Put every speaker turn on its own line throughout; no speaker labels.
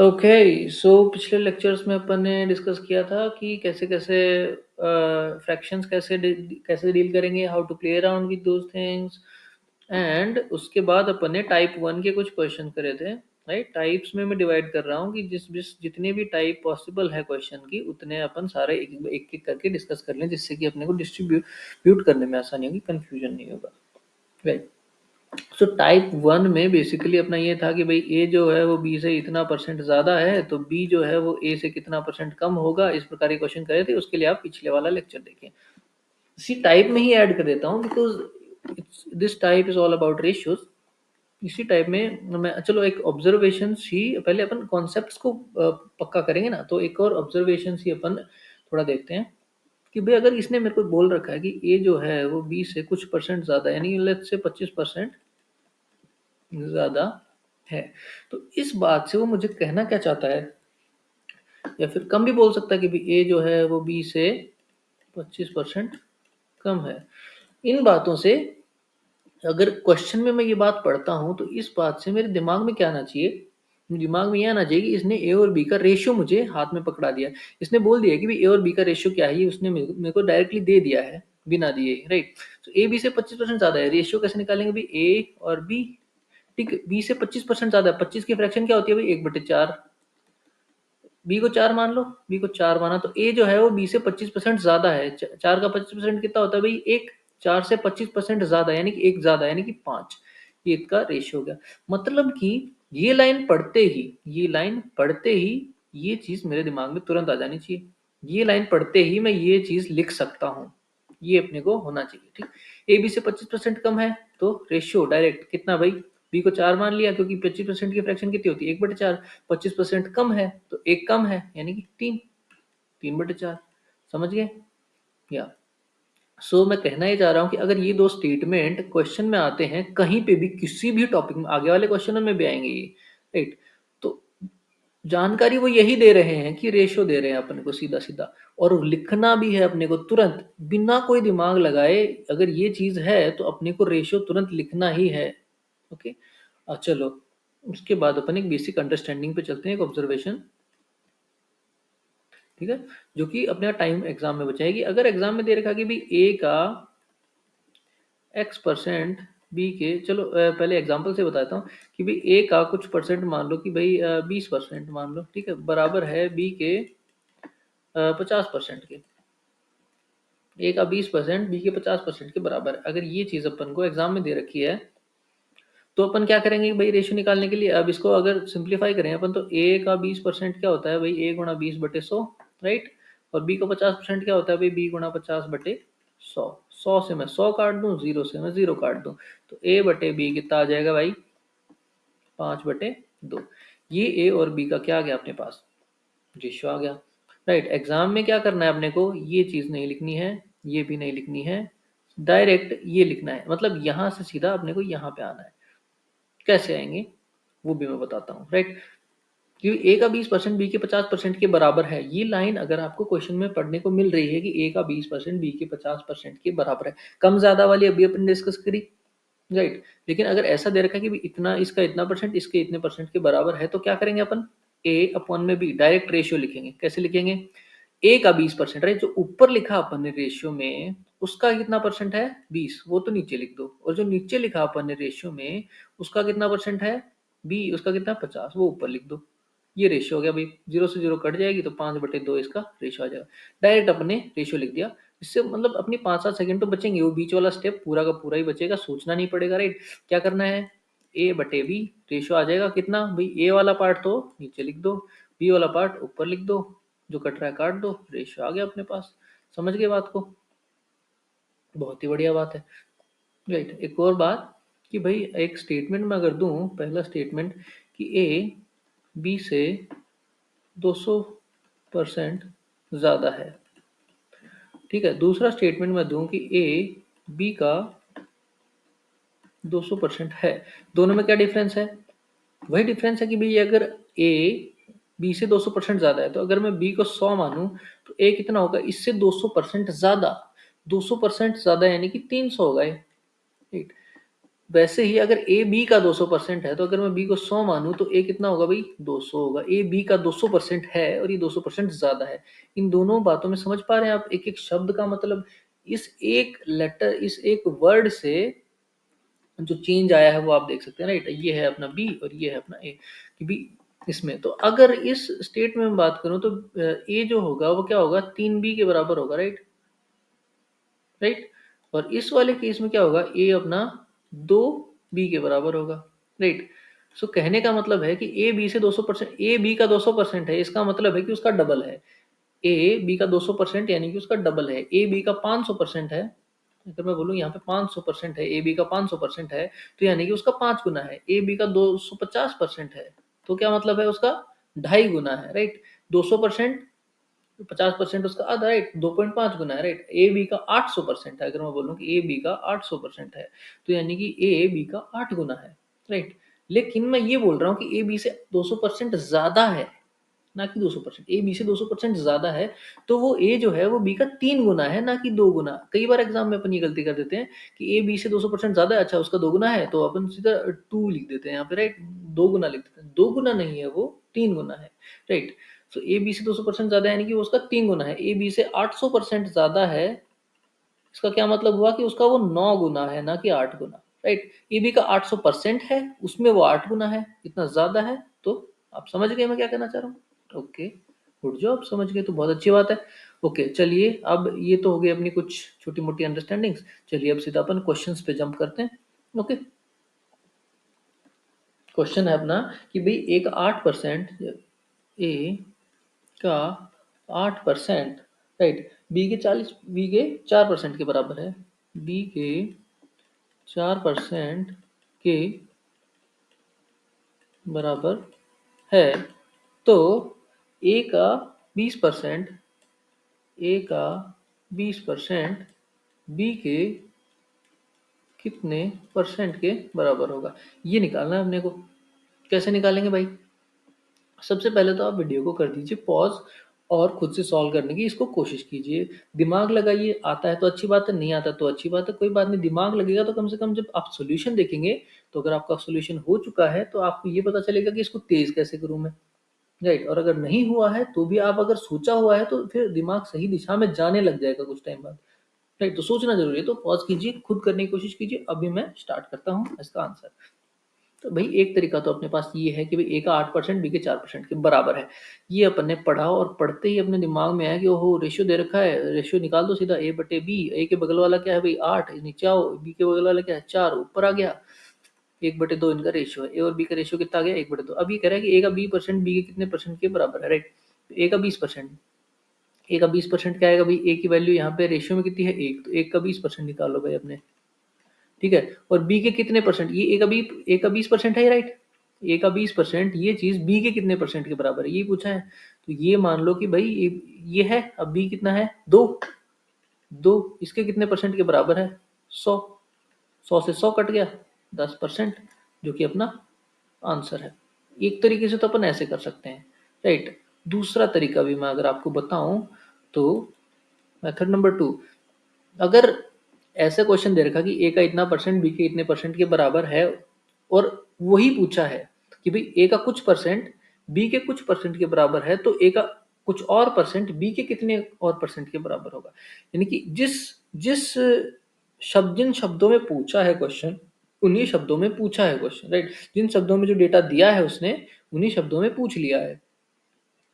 Okay. सो पिछले lectures में अपन ने डिस्कस किया था कि कैसे कैसे फ्रैक्शंस कैसे डील करेंगे, how to play around with those things. And उसके बाद अपन ने टाइप 1 के कुछ क्वेश्चन करे थे, राइट। टाइप्स में मैं डिवाइड कर रहा हूँ कि जितने भी टाइप पॉसिबल है क्वेश्चन की, उतने अपन सारे एक एक करके डिस्कस कर लें, जिससे कि अपने को डिस्ट्रीब्यूट करने में आसानी होगी, कंफ्यूजन नहीं होगा, राइट। सो टाइप 1 में बेसिकली अपना ये था कि भाई ए जो है वो बी से इतना परसेंट ज़्यादा है, तो बी जो है वो ए से कितना परसेंट कम होगा, इस प्रकार के क्वेश्चन करे थे। उसके लिए आप पिछले वाला लेक्चर देखें। इसी टाइप में ही ऐड कर देता हूँ, because this type is all about ratios. इसी टाइप में मैं चलो एक ऑब्जर्वेशन ही पहले अपन कॉन्सेप्ट्स को पक्का करेंगे ना, तो एक और ऑब्जर्वेशन ही अपन थोड़ा देखते हैं कि भाई अगर इसने मेरे को बोल रखा है कि ए जो है वो बी से कुछ परसेंट ज़्यादा, यानी लेट्स से 25% ज़्यादा है, तो इस बात से वो मुझे कहना क्या चाहता है, या फिर कम भी बोल सकता है कि भाई ए जो है वो बी से 25% कम है। इन बातों से अगर क्वेश्चन में मैं ये बात पढ़ता हूँ, तो इस बात से मेरे दिमाग में क्या आना चाहिए, दिमाग में ये आना चाहिए कि इसने ए और बी का रेशियो मुझे हाथ में पकड़ा दिया। इसने बोल दिया कि भाई ए और बी का रेशियो क्या है, ये उसने मेरे को डायरेक्टली दे दिया है बिना दिए, राइट। तो ए बी से 25% ज़्यादा है, रेशियो कैसे निकालेंगे भाई, ए और बी, ठीक है। बी से 25% ज्यादा है, 25 की फ्रैक्शन क्या होती है भाई, 1/4। बी को 4 मान लो, बी को 4 माना, तो ए जो है वो बी से 25% ज्यादा है। 4 का 25% कितना होता है भाई, एक। 4 से 25% ज्यादा यानी कि एक ज्यादा, यानी कि 5। ये इसका रेशियो हो गया। मतलब कि ये लाइन पढ़ते ही ये चीज मेरे दिमाग में तुरंत आ जानी चाहिए। ये लाइन पढ़ते ही मैं ये चीज लिख सकता हूँ, ये अपने को होना चाहिए, ठीक। ए बी से 25% कम है, तो रेशियो डायरेक्ट कितना भाई, बी को 4 मान लिया, क्योंकि 25% की फ्रैक्शन कितनी होती है, 1/4। 25% कम है तो एक कम है, यानी कि 3, 3/4। समझ गए या। सो मैं कहना ये चाह रहा हूँ कि अगर ये दो स्टेटमेंट क्वेश्चन में आते हैं, कहीं पे भी किसी भी टॉपिक में, आगे वाले क्वेश्चनों में भी आएंगे ये, राइट, तो जानकारी वो यही दे रहे हैं कि रेशो दे रहे हैं अपने को सीधा सीधा, और लिखना भी है अपने को तुरंत बिना कोई दिमाग लगाए। अगर ये चीज है तो अपने को रेशो तुरंत लिखना ही है, ओके। चलो उसके बाद अपन एक बेसिक अंडरस्टैंडिंग पे चलते हैं, एक ऑब्जर्वेशन, ठीक है, जो कि अपने टाइम एग्जाम में बचाएगी। अगर एग्जाम में दे रखा कि भाई ए का x% बी के, चलो पहले एग्जांपल से बताता हूँ कि भाई ए का कुछ परसेंट मान लो कि भाई 20% मान लो, ठीक है, बराबर है बी के 50% के। ए का 20% बी के 50% के बराबर है। अगर ये चीज अपन को एग्जाम में दे रखी है, तो अपन क्या करेंगे भाई, रेशियो निकालने के लिए। अब इसको अगर सिंप्लीफाई करें अपन, तो ए का 20% क्या होता है भाई, ए गुणा 20/100, राइट। और बी का 50% क्या होता है भाई, बी गुणा 50/100। 100 से मैं 100 काट दूं, 0 से मैं 0 काट दूं, तो ए बटे बी कितना आ जाएगा भाई, 5/2। ये ए और बी का क्या आ गया अपने पास, रेशियो आ गया, राइट। एग्जाम में क्या करना है अपने को, ये चीज नहीं लिखनी है, ये भी नहीं लिखनी है, डायरेक्ट ये लिखना है। मतलब यहां से सीधा अपने को यहाँ पे आना है। कैसे आएंगे वो भी मैं बताता हूँ, राइट। क्योंकि ए का 20% बी के 50% के बराबर है, ये लाइन अगर आपको क्वेश्चन में पढ़ने को मिल रही है कि ए का 20% बी के 50% के बराबर है, कम ज्यादा वाली अभी अपन डिस्कस करी, राइट। लेकिन अगर ऐसा दे रखा है कि भी इतना, इसका इतना परसेंट, इसके इतने परसेंट के बराबर है, तो क्या करेंगे अपन, ए अपॉन में बी, डायरेक्ट रेशियो लिखेंगे। कैसे लिखेंगे, ए का 20%, राइट, जो ऊपर लिखा अपन ने रेशियो में, उसका कितना परसेंट है 20, वो तो नीचे लिख दो। और जो नीचे लिखा अपन ने रेशियो में, उसका कितना परसेंट है बी, उसका कितना 50, वो ऊपर लिख दो। ये रेशियो हो गया भाई, 0 से 0 कट जाएगी, तो 5/2 इसका रेशियो आ जाएगा। डायरेक्ट अपने रेशियो लिख दिया। इससे मतलब अपनी 5-7 सेकंड तो बचेंगे, वो बीच वाला स्टेप पूरा का पूरा ही बचेगा, सोचना नहीं पड़ेगा, राइट। क्या करना है, ए बटे बी, रेशियो आ जाएगा कितना भाई, ए वाला पार्ट तो नीचे लिख दो, बी वाला पार्ट ऊपर लिख दो, जो कट रहा है काट दो, रेशियो आ गया अपने पास। समझ गए बात को, बहुत ही बढ़िया बात है, राइट। एक और बात कि भाई एक स्टेटमेंट में अगर दूं, पहला स्टेटमेंट कि ए बी से 200% ज्यादा है, ठीक है। दूसरा स्टेटमेंट मैं दूं कि ए बी का 200% है। दोनों में क्या डिफरेंस है, वही डिफरेंस है कि भाई अगर ए बी से 200% ज्यादा है, तो अगर मैं बी को 100 मानूं, तो ए कितना होगा, इससे 200% ज्यादा। 200% ज्यादा यानी कि 300 होगा, राइट। वैसे ही अगर ए बी का 200% है तो अगर मैं बी को 100 मानूं तो ए कितना होगा भाई 200 होगा। ए बी का 200% है और ये 200% ज्यादा है। इन दोनों बातों में समझ पा रहे हैं आप एक एक शब्द का मतलब। इस एक लेटर इस एक वर्ड से जो चेंज आया है वो आप देख सकते हैं राइट। ये है अपना बी और ये है अपना ए कि बी इसमें। तो अगर इस स्टेट में मैं बात करूं तो ए जो होगा वो क्या होगा 3 बी के बराबर होगा राइट। राइट। और इस वाले केस में क्या होगा ए अपना 2 बी के बराबर होगा। राइट। सो कहने का मतलब है कि ए बी से 200% ए बी का 200% है इसका मतलब है कि उसका डबल है। ए बी का 200% यानी कि उसका डबल है। ए बी का 500% है। अगर मैं बोलूँ यहाँ पे 500% है ए बी का 500% है तो यानी कि उसका 5 गुना है। ए बी का 250% है तो क्या मतलब है उसका 2.5 गुना है राइट। 200% 50% उसका आधा राइट 2.5 गुना है राइट। ए बी का 800% है अगर मैं बोलूँ कि ए बी का 800% है तो यानी कि ए बी का 8 गुना है राइट। लेकिन मैं ये बोल रहा हूँ कि ए बी से 200% ज्यादा है ना कि 200%। ए बी से 200% ज्यादा है तो वो ए जो है वो बी का 3 गुना है ना कि 2 गुना। कई बार एग्जाम में अपन ये गलती कर देते हैं कि ए बी से 200% ज्यादा है अच्छा उसका 2 गुना है तो अपन सीधा 2 लिख देते हैं यहाँ पे राइट। 2 गुना लिख देते हैं 2 गुना नहीं है वो 3 गुना है राइट। सो ए बी से 200% ज्यादा है यानी कि वो उसका 3 गुना है। ए बी से 800% ज्यादा है इसका क्या मतलब हुआ कि उसका वो 9 गुना है ना कि 8 गुना राइट। ए बी का 800% है उसमें वो 8 गुना है इतना ज्यादा है। तो आप समझ गए मैं क्या कहना चाह रहा हूँ। ओके गुड जॉब समझ गए तो बहुत अच्छी बात है। ओके चलिए अब ये तो हो गई अपनी कुछ छोटी मोटी अंडरस्टैंडिंग्स। चलिए अब सीधा अपन क्वेश्चंस पे जंप करते हैं। ओके क्वेश्चन है अपना कि भाई एक 8% ए का 8% राइट बी के 4% के बराबर है। बी के 4% के बराबर है तो ए का 20% ए का 20% बी के कितने परसेंट के बराबर होगा ये निकालना है अपने को। कैसे निकालेंगे भाई। सबसे पहले तो आप वीडियो को कर दीजिए पॉज और खुद से सॉल्व करने की इसको कोशिश कीजिए। दिमाग लगाइए आता है तो अच्छी बात है नहीं आता तो अच्छी बात है कोई बात नहीं। दिमाग लगेगा तो कम से कम जब आप सॉल्यूशन देखेंगे तो अगर आपका सॉल्यूशन हो चुका है तो आपको ये पता चलेगा कि इसको तेज कैसे करूं मैं राइट। और अगर नहीं हुआ है तो भी आप अगर सोचा हुआ है तो फिर दिमाग सही दिशा में जाने लग जाएगा कुछ टाइम बाद राइट। तो सोचना जरूरी है तो पॉज कीजिए खुद करने की कोशिश कीजिए। अभी मैं स्टार्ट करता हूँ इसका आंसर। तो भाई एक तरीका तो अपने पास ये है कि भाई ए का 8% बी के 4% के बराबर है। ये अपन ने पढ़ा और पढ़ते ही अपने दिमाग में आया कि ओहो रेशियो दे रखा है रेशियो निकाल दो सीधा ए बटे बी। ए के बगल वाला क्या है भाई 8 नीचे आओ बी के बगल वाला क्या है 4 ऊपर आ गया। 1/2 इनका रेशियो है। ए और बी का रेशियो कितना आ गया 1/2। अब ये कह रहा है कि ए का 20% बी के कितने परसेंट के बराबर है राइट। ए का 20% ए का 20% क्या आएगा भाई ए की वैल्यू यहाँ पे रेशियो में कितनी है 1 तो 1 का 20% निकाल लो भाई अपने। ठीक है। और बी के कितने परसेंट ये ए का 20% है राइट। ए का 20% ये चीज बी के कितने परसेंट के बराबर है ये पूछा है। तो ये मान लो कि भाई ये है अब बी कितना है 2 2 इसके कितने परसेंट के बराबर है 100। 100 से 100 कट गया 10% जो कि अपना आंसर है। एक तरीके से तो अपन ऐसे कर सकते हैं राइट। दूसरा तरीका भी मैं अगर आपको बताऊं तो मेथड नंबर 2। अगर ऐसा क्वेश्चन दे रखा कि ए का इतना परसेंट बी के इतने परसेंट के बराबर है और वही पूछा है कि भाई ए का कुछ परसेंट बी के कुछ परसेंट के बराबर है तो ए का कुछ और परसेंट बी के कितने और परसेंट के बराबर होगा। यानी कि जिस जिस जिन शब्दों में पूछा है क्वेश्चन उन्हीं शब्दों में पूछा है क्वेश्चन राइट। जिन शब्दों में जो डेटा दिया है उसने उन्हीं शब्दों में पूछ लिया है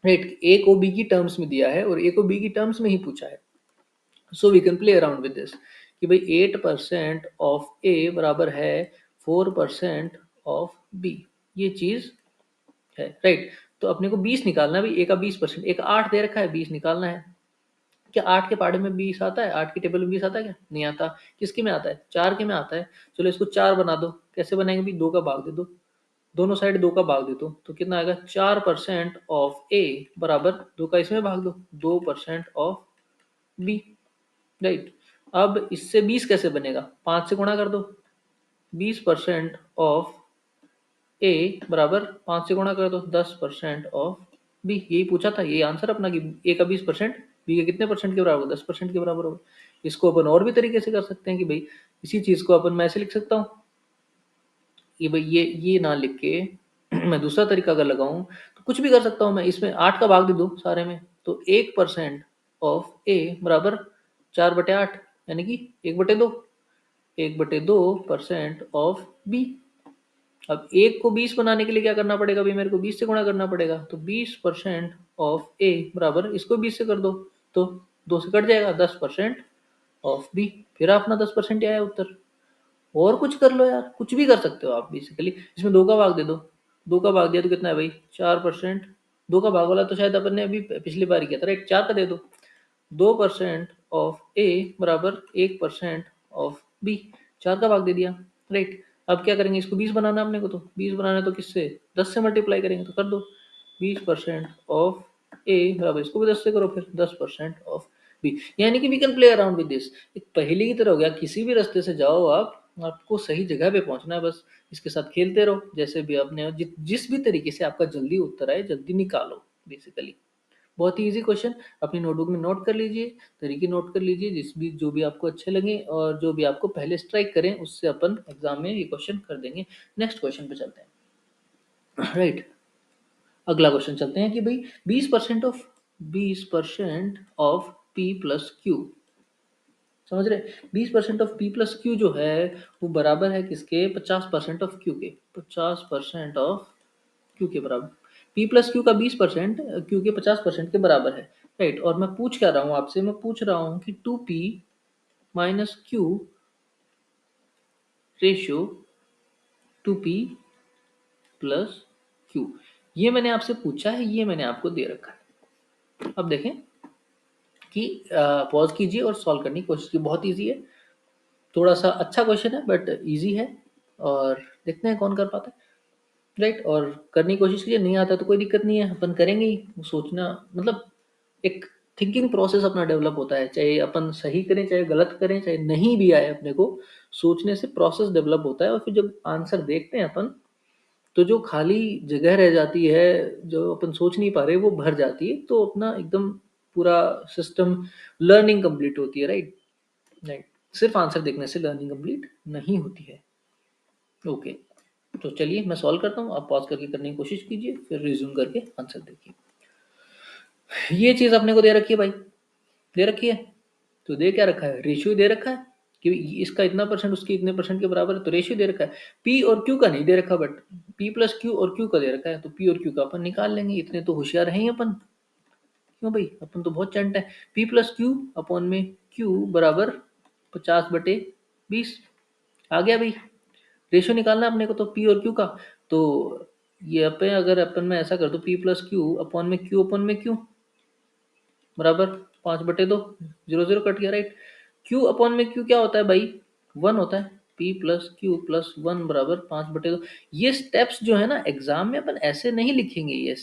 राइट। ए को बी की टर्म्स में दिया है और ए को बी की टर्म्स में ही पूछा है। So we can play around with this कि भाई 8% ऑफ ए बराबर है 4% ऑफ बी ये चीज है राइट। तो अपने को 20 निकालना है भाई ए का 20% एक 8 दे रखा है 20 निकालना है। क्या 8 के पहाड़े में 20 आता है 8 की टेबल में 20 आता है क्या नहीं आता। किसके में आता है 4 के में आता है। चलो इसको 4 बना दो कैसे बनाएंगे भाई 2 का भाग दे दो दोनों साइड 2 का भाग दे दो तो कितना आएगा 4% ऑफ ए बराबर 2 का इसमें भाग दो 2% ऑफ बी राइट। अब इससे 20 कैसे बनेगा 5 से गुणा कर दो 20% ऑफ ए बराबर 5 से गुणा कर दो 10% ऑफ बी। यही पूछा था यही आंसर अपना कि ए का 20% बी के कितने परसेंट के बराबर 10% के बराबर होगा। इसको अपन और भी तरीके से कर सकते हैं कि भाई इसी चीज को अपन मैं ऐसे लिख सकता हूँ ये भाई ये ना लिख के मैं दूसरा तरीका अगर लगाऊं तो कुछ भी कर सकता हूँ मैं। इसमें 8 का भाग दे दो सारे में, तो 1% ऑफ ए बराबर 4/8, यानी कि 1/2। 1/2% ऑफ बी। अब एक को 20 बनाने के लिए क्या करना पड़ेगा भाई, मेरे को 20 से गुणा करना पड़ेगा। तो 20% ऑफ ए बराबर इसको 20 से कर दो, तो 2 से कट जाएगा, 10% ऑफ बी। फिर अपना 10% आया उत्तर। और कुछ कर लो यार, कुछ भी कर सकते हो आप बेसिकली। इसमें 2 का भाग दे दो, 2 का भाग दिया तो कितना है भाई 4%। 2 का भाग वाला तो शायद अपन ने अभी पिछली बार ही किया था राइट। 4 का दे दो, 2% ऑफ ए बराबर 1% ऑफ बी। 4 का भाग दे दिया राइट। अब क्या करेंगे, इसको 20 बनाना है अपने को, तो 20 बनाना है तो किससे, 10 से मल्टीप्लाई करेंगे, तो कर दो 20% ऑफ ए बराबर इसको भी 10 से करो, फिर 10% ऑफ बी। यानी कि we can play around with this. एक पहेली की तरह हो गया, किसी भी रास्ते से जाओ आप, आपको सही जगह पे पहुंचना है बस। इसके साथ खेलते रहो, जैसे भी आपने जिस भी तरीके से आपका जल्दी उत्तर आए जल्दी निकालो बेसिकली। बहुत ही ईजी क्वेश्चन, अपनी नोटबुक में नोट कर लीजिए, तरीके नोट कर लीजिए, जो भी आपको अच्छे लगे और जो भी आपको पहले स्ट्राइक करें उससे अपन एग्जाम में ये क्वेश्चन कर देंगे। नेक्स्ट क्वेश्चन पे चलते हैं राइट। अगला क्वेश्चन चलते हैं कि भाई 20% ऑफ पी प्लस क्यू। समझ रहे, 20% ऑफ पी प्लस क्यू जो है वो बराबर है किसके, 50% ऑफ क्यू के। 50% ऑफ क्यू के बराबर, पी प्लस क्यू का 20% क्यू के 50% के बराबर है राइट। और मैं पूछ क्या रहा हूँ आपसे, मैं पूछ रहा हूँ कि 2p minus Q ratio 2p plus Q. ये मैंने आपसे पूछा है, ये मैंने आपको दे रखा है। अब देखें कि पॉज कीजिए और सॉल्व करने की कोशिश की। बहुत ईजी है, थोड़ा सा अच्छा क्वेश्चन है बट ईजी है, और देखते हैं कौन कर पाता है राइट। और करने की कोशिश कीजिए, नहीं आता तो कोई दिक्कत नहीं है, अपन करेंगे ही। सोचना मतलब एक थिंकिंग प्रोसेस अपना डेवलप होता है, चाहे अपन सही करें चाहे गलत करें, चाहे नहीं भी आए अपने को, सोचने से प्रोसेस डेवलप होता है। और फिर जब आंसर देखते हैं अपन, तो जो खाली जगह रह जाती है, जो अपन सोच नहीं पा रहे, वो भर जाती है, तो अपना एकदम पूरा सिस्टम, लर्निंग कंप्लीट होती है राइट। राइट, सिर्फ आंसर देखने से लर्निंग कंप्लीट नहीं होती है। ओके, तो चलिए मैं सॉल्व करता हूँ, आप पॉज करके करने की कोशिश कीजिए, फिर रिज्यूम करके आंसर देखिए। ये चीज अपने को दे रखी है भाई, दे रखी है, तो दे क्या रखा है, रेशियो दे रखा है कि इसका इतना परसेंट उसके इतने परसेंट के बराबर है, तो रेशियो दे रखा है। पी और क्यू का नहीं दे रखा, बट पी प्लस क्यू और क्यू का दे रखा है, तो पी और क्यू का अपन निकाल लेंगे, इतने तो होशियार हैं ही अपन। क्यों भाई, अपन तो बहुत चंट है। पी प्लस क्यू अपॉन में क्यू बराबर 50/20 आ गया भाई। रेशियो निकालना है अपने को तो पी और क्यू का, तो ये अपन अगर अपन में ऐसा कर दो, पी प्लस क्यू अपॉन में क्यू बराबर 5/2, 0 0 कट गया राइट। क्यू अपॉन में क्यू क्या होता है भाई, 1 होता है। पी प्लस क्यू प्लस 1 बराबर 5/2। ये स्टेप्स जो है ना एग्जाम में अपन ऐसे नहीं लिखेंगे, ये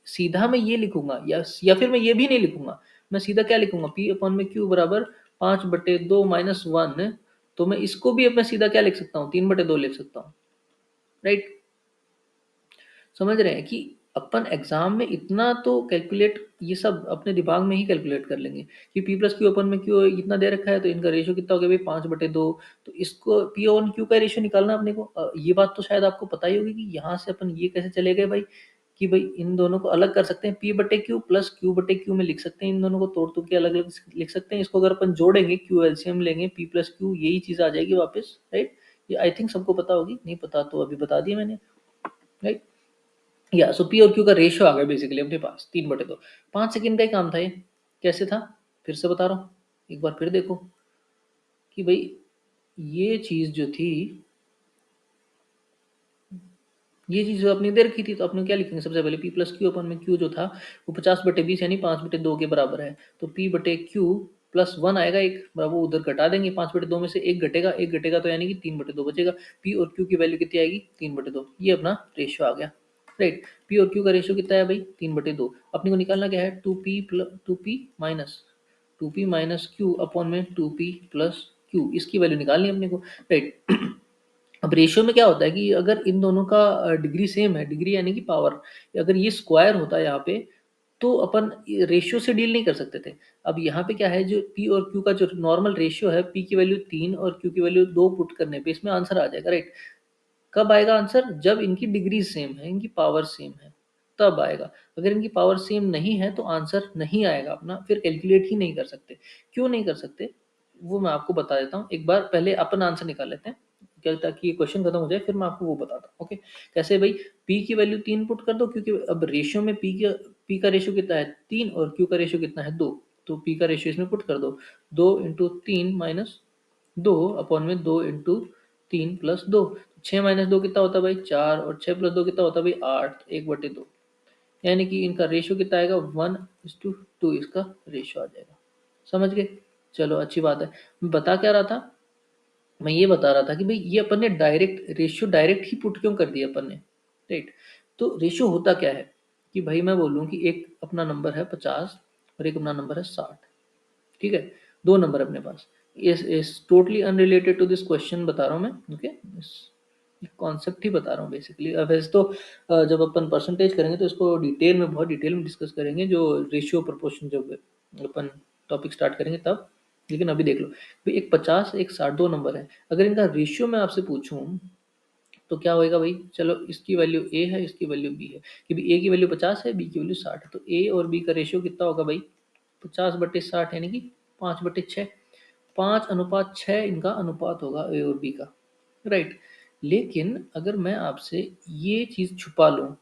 सीधा मैं ये लिखूंगा, या फिर मैं ये भी नहीं लिखूंगा। मैं सीधा क्या लिखूंगा, पी अपॉन में क्यू बराबर 5/2 माइनस 1। तो मैं इसको भी अब मैं सीधा क्या लिख सकता हूँ, 3/2 लिख सकता हूँ राइट। समझ रहे हैं कि अपन एग्जाम में इतना तो कैलकुलेट, ये सब अपने दिमाग में ही कैलकुलेट कर लेंगे कि पी प्लस क्यू अपन में क्यू इतना दे रखा है, तो इनका रेशियो कितना हो गया भाई 5/2। तो इसको पी और क्यू का रेशियो निकालना अपने को। ये बात तो शायद आपको पता ही होगी कि यहाँ से अपन ये कैसे चले गए भाई, कि भाई इन दोनों को अलग कर सकते हैं, पी बटे क्यू प्लस क्यू बटे क्यू में लिख सकते हैं, इन दोनों को तोड़ तोड़ के अलग अलग लिख सकते हैं। इसको अगर अपन जोड़ेंगे, क्यू एलसीएम लेंगे, पी प्लस क्यू यही चीज आ जाएगी वापस राइट। ये आई थिंक सबको पता होगी, नहीं पता तो अभी बता दिया मैंने राइट। या सो पी और क्यू का रेशियो आ गया बेसिकली अपने पास 3/2। 5 सेकंड का ही काम था ये। कैसे था, फिर से बता रहा हूँ, एक बार फिर देखो कि भाई ये चीज जो थी, ये चीज जो अपनी दे रखी थी, तो अपने क्या लिखेंगे, सबसे पहले पी प्लस क्यू अपन में क्यू जो था वो 50/20 यानी 5/2 के बराबर है। तो पी बटे क्यू प्लस 1 आएगा एक बराबर, उधर घटा देंगे, 5/2 में से एक घटेगा, एक घटेगा तो यानी कि 3/2 बचेगा। पी और क्यू की वैल्यू कितनी आएगी, 3/2। ये अपना रेशियो आ गया राइट। पी और क्यू का रेशियो कितना है भाई, 3/2। अपने को निकालना क्या है, 2p माइनस क्यू अपॉन में 2p प्लस क्यू, इसकी वैल्यू निकालनी है अपने को राइट। अब रेशियो में क्या होता है कि अगर इन दोनों का डिग्री सेम है, डिग्री यानी कि पावर, अगर ये स्क्वायर होता है यहाँ पे, तो अपन रेशियो से डील नहीं कर सकते थे। अब यहाँ पे क्या है, जो पी और क्यू का जो नॉर्मल रेशियो है, पी की वैल्यू 3 और क्यू की वैल्यू 2 पुट करने पे इसमें आंसर आ जाएगा राइट। कब आएगा आंसर? जब इनकी डिग्री सेम है, इनकी पावर सेम है, तब आएगा। अगर इनकी पावर सेम नहीं है तो आंसर नहीं आएगा अपना, फिर कैलकुलेट ही नहीं कर सकते। क्यों नहीं कर सकते वो मैं आपको बता देता हूँ। एक बार पहले अपन आंसर निकाल लेते हैं क्या, ताकि ये क्वेश्चन खत्म हो जाए, फिर मैं आपको वो बताता हूँ। ओके, कैसे भाई? पी की वैल्यू 3 पुट कर दो, क्योंकि अब रेशियो में पी का रेशियो कितना है 3 और क्यू का रेशियो कितना है 2, तो पी का रेशियो इसमें पुट कर दो। 2 इंटू 3 माइनस 2 अपॉन में 2 इंटू 3 प्लस 2, 6 माइनस 2 कितना होता है भाई 4, और 6 प्लस 2 कितना होता है भाई 8, 1/2। यानी कि इनका रेशियो कितना आएगा 1:2 इसका रेशियो आ जाएगा। समझ गए? चलो अच्छी बात है। मैं बता क्या रहा था? मैं ये बता रहा था कि भाई ये अपन ने डायरेक्ट रेशियो डायरेक्ट ही पुट क्यों कर दिया अपन ने, राइट? तो रेशियो होता क्या है कि भाई मैं बोलूँ कि एक अपना नंबर है 50 और एक अपना नंबर है 60, ठीक है? दो नंबर अपने पास। इस totally unrelated to this question बता रहा हूँ मैं, ओके? इस कॉन्सेप्ट ही बता रहा हूँ बेसिकली। अब वैसे तो जब अपन परसेंटेज करेंगे तो इसको डिटेल में, बहुत डिटेल में डिस्कस करेंगे, जो रेशियो प्रोपोर्शन जब अपन टॉपिक स्टार्ट करेंगे तब। लेकिन अभी देख लो भाई, एक 50 एक 60 दो नंबर है। अगर इनका रेशियो मैं आपसे पूछूं तो क्या होएगा भाई? चलो इसकी वैल्यू ए है, इसकी वैल्यू बी है, कि भाई ए की वैल्यू 50 है, बी की वैल्यू 60 है, तो ए और बी का रेशियो कितना होगा भाई? 50/60 यानी कि 5/6। 5:6 इनका अनुपात होगा ए और बी का, राइट? लेकिन अगर मैं आपसे ये चीज़ छुपा लूँ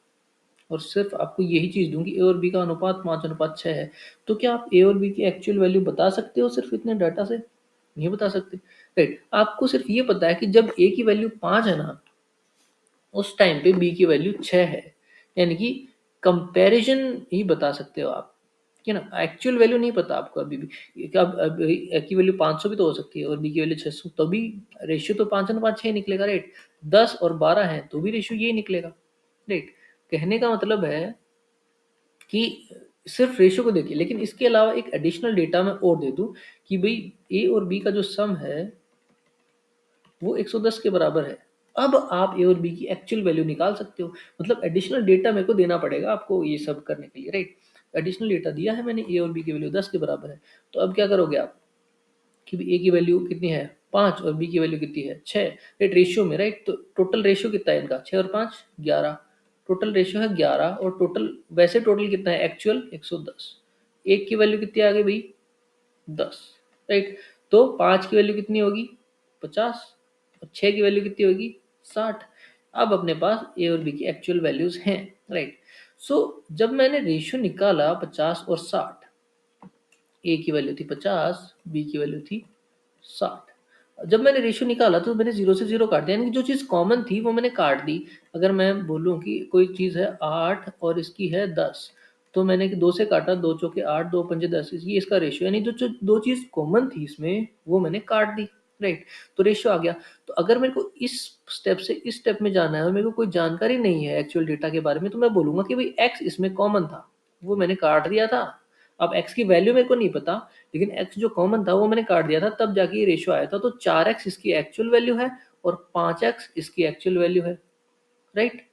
और सिर्फ आपको यही चीज़ दूँ कि ए और बी का अनुपात 5:6 है, तो क्या आप ए और बी की एक्चुअल वैल्यू बता सकते हो सिर्फ इतने डाटा से? नहीं बता सकते, राइट? आपको सिर्फ ये पता है कि जब ए की वैल्यू 5 है ना, उस टाइम पे बी की वैल्यू 6 है, यानी कि कंपैरिजन ही बता सकते हो आप, है ना? एक्चुअल वैल्यू नहीं पता आपको अभी भी। क्या अब ए की वैल्यू 500 भी तो हो सकती है और बी की वैल्यू 600, तभी रेशियो तो 5:5 निकलेगा, राइट? 10 और 12 है तो भी रेशियो यही निकलेगा, राइट? कहने का मतलब है कि सिर्फ रेशियो को देखिए, लेकिन इसके अलावा एक एडिशनल डेटा मैं और दे दूं कि भाई ए और बी का जो सम है वो 110 के बराबर है। अब आप ए और बी की एक्चुअल वैल्यू निकाल सकते हो। मतलब एडिशनल डेटा मेरे को देना पड़ेगा आपको ये सब करने के लिए, राइट? एडिशनल डेटा दिया है मैंने, ए और बी की वैल्यू 10 के बराबर है। तो अब क्या करोगे आप कि ए की वैल्यू कितनी है 5 और बी की वैल्यू कितनी है 6, राइट? रेशियो में, राइट? तो टोटल रेशियो कितना है इनका 6 और 5 11, टोटल रेशियो है 11, और टोटल वैसे टोटल कितना है एक्चुअल 110। एक की वैल्यू कितनी आ गई भाई 10, राइट? तो 5 की वैल्यू कितनी होगी 50, और 6 की वैल्यू कितनी होगी 60। अब अपने पास ए और बी की एक्चुअल वैल्यूज हैं, राइट? सो जब मैंने रेशियो निकाला 50 और 60, ए की वैल्यू थी 50, बी की वैल्यू थी 60। जब मैंने रेशियो निकाला तो मैंने जीरो से जीरो काट दिया, यानी कि जो चीज़ कॉमन थी वो मैंने काट दी। अगर मैं बोलूँ कि कोई चीज़ है 8 और इसकी है 10, तो मैंने दो से काटा, 2 चौके 8, 2 पंजे 10, ये इसका रेशियो, यानी जो जो दो चीज़ कॉमन थी इसमें वो मैंने काट दी, राइट? तो रेशियो आ गया। तो अगर मेरे को इस स्टेप से इस स्टेप में जाना है और मेरे को कोई जानकारी नहीं है एक्चुअल डेटा के बारे में, तो मैं बोलूँगा कि भाई एक्स इसमें कॉमन था, वो मैंने काट दिया था। अब एक्स की वैल्यू मेरे को नहीं पता, लेकिन एक्स जो कॉमन था वो मैंने काट दिया था, तब जाके ये रेशियो आया था। तो 4x इसकी एक्चुअल वैल्यू है और 5x इसकी एक्चुअल वैल्यू है, राइट?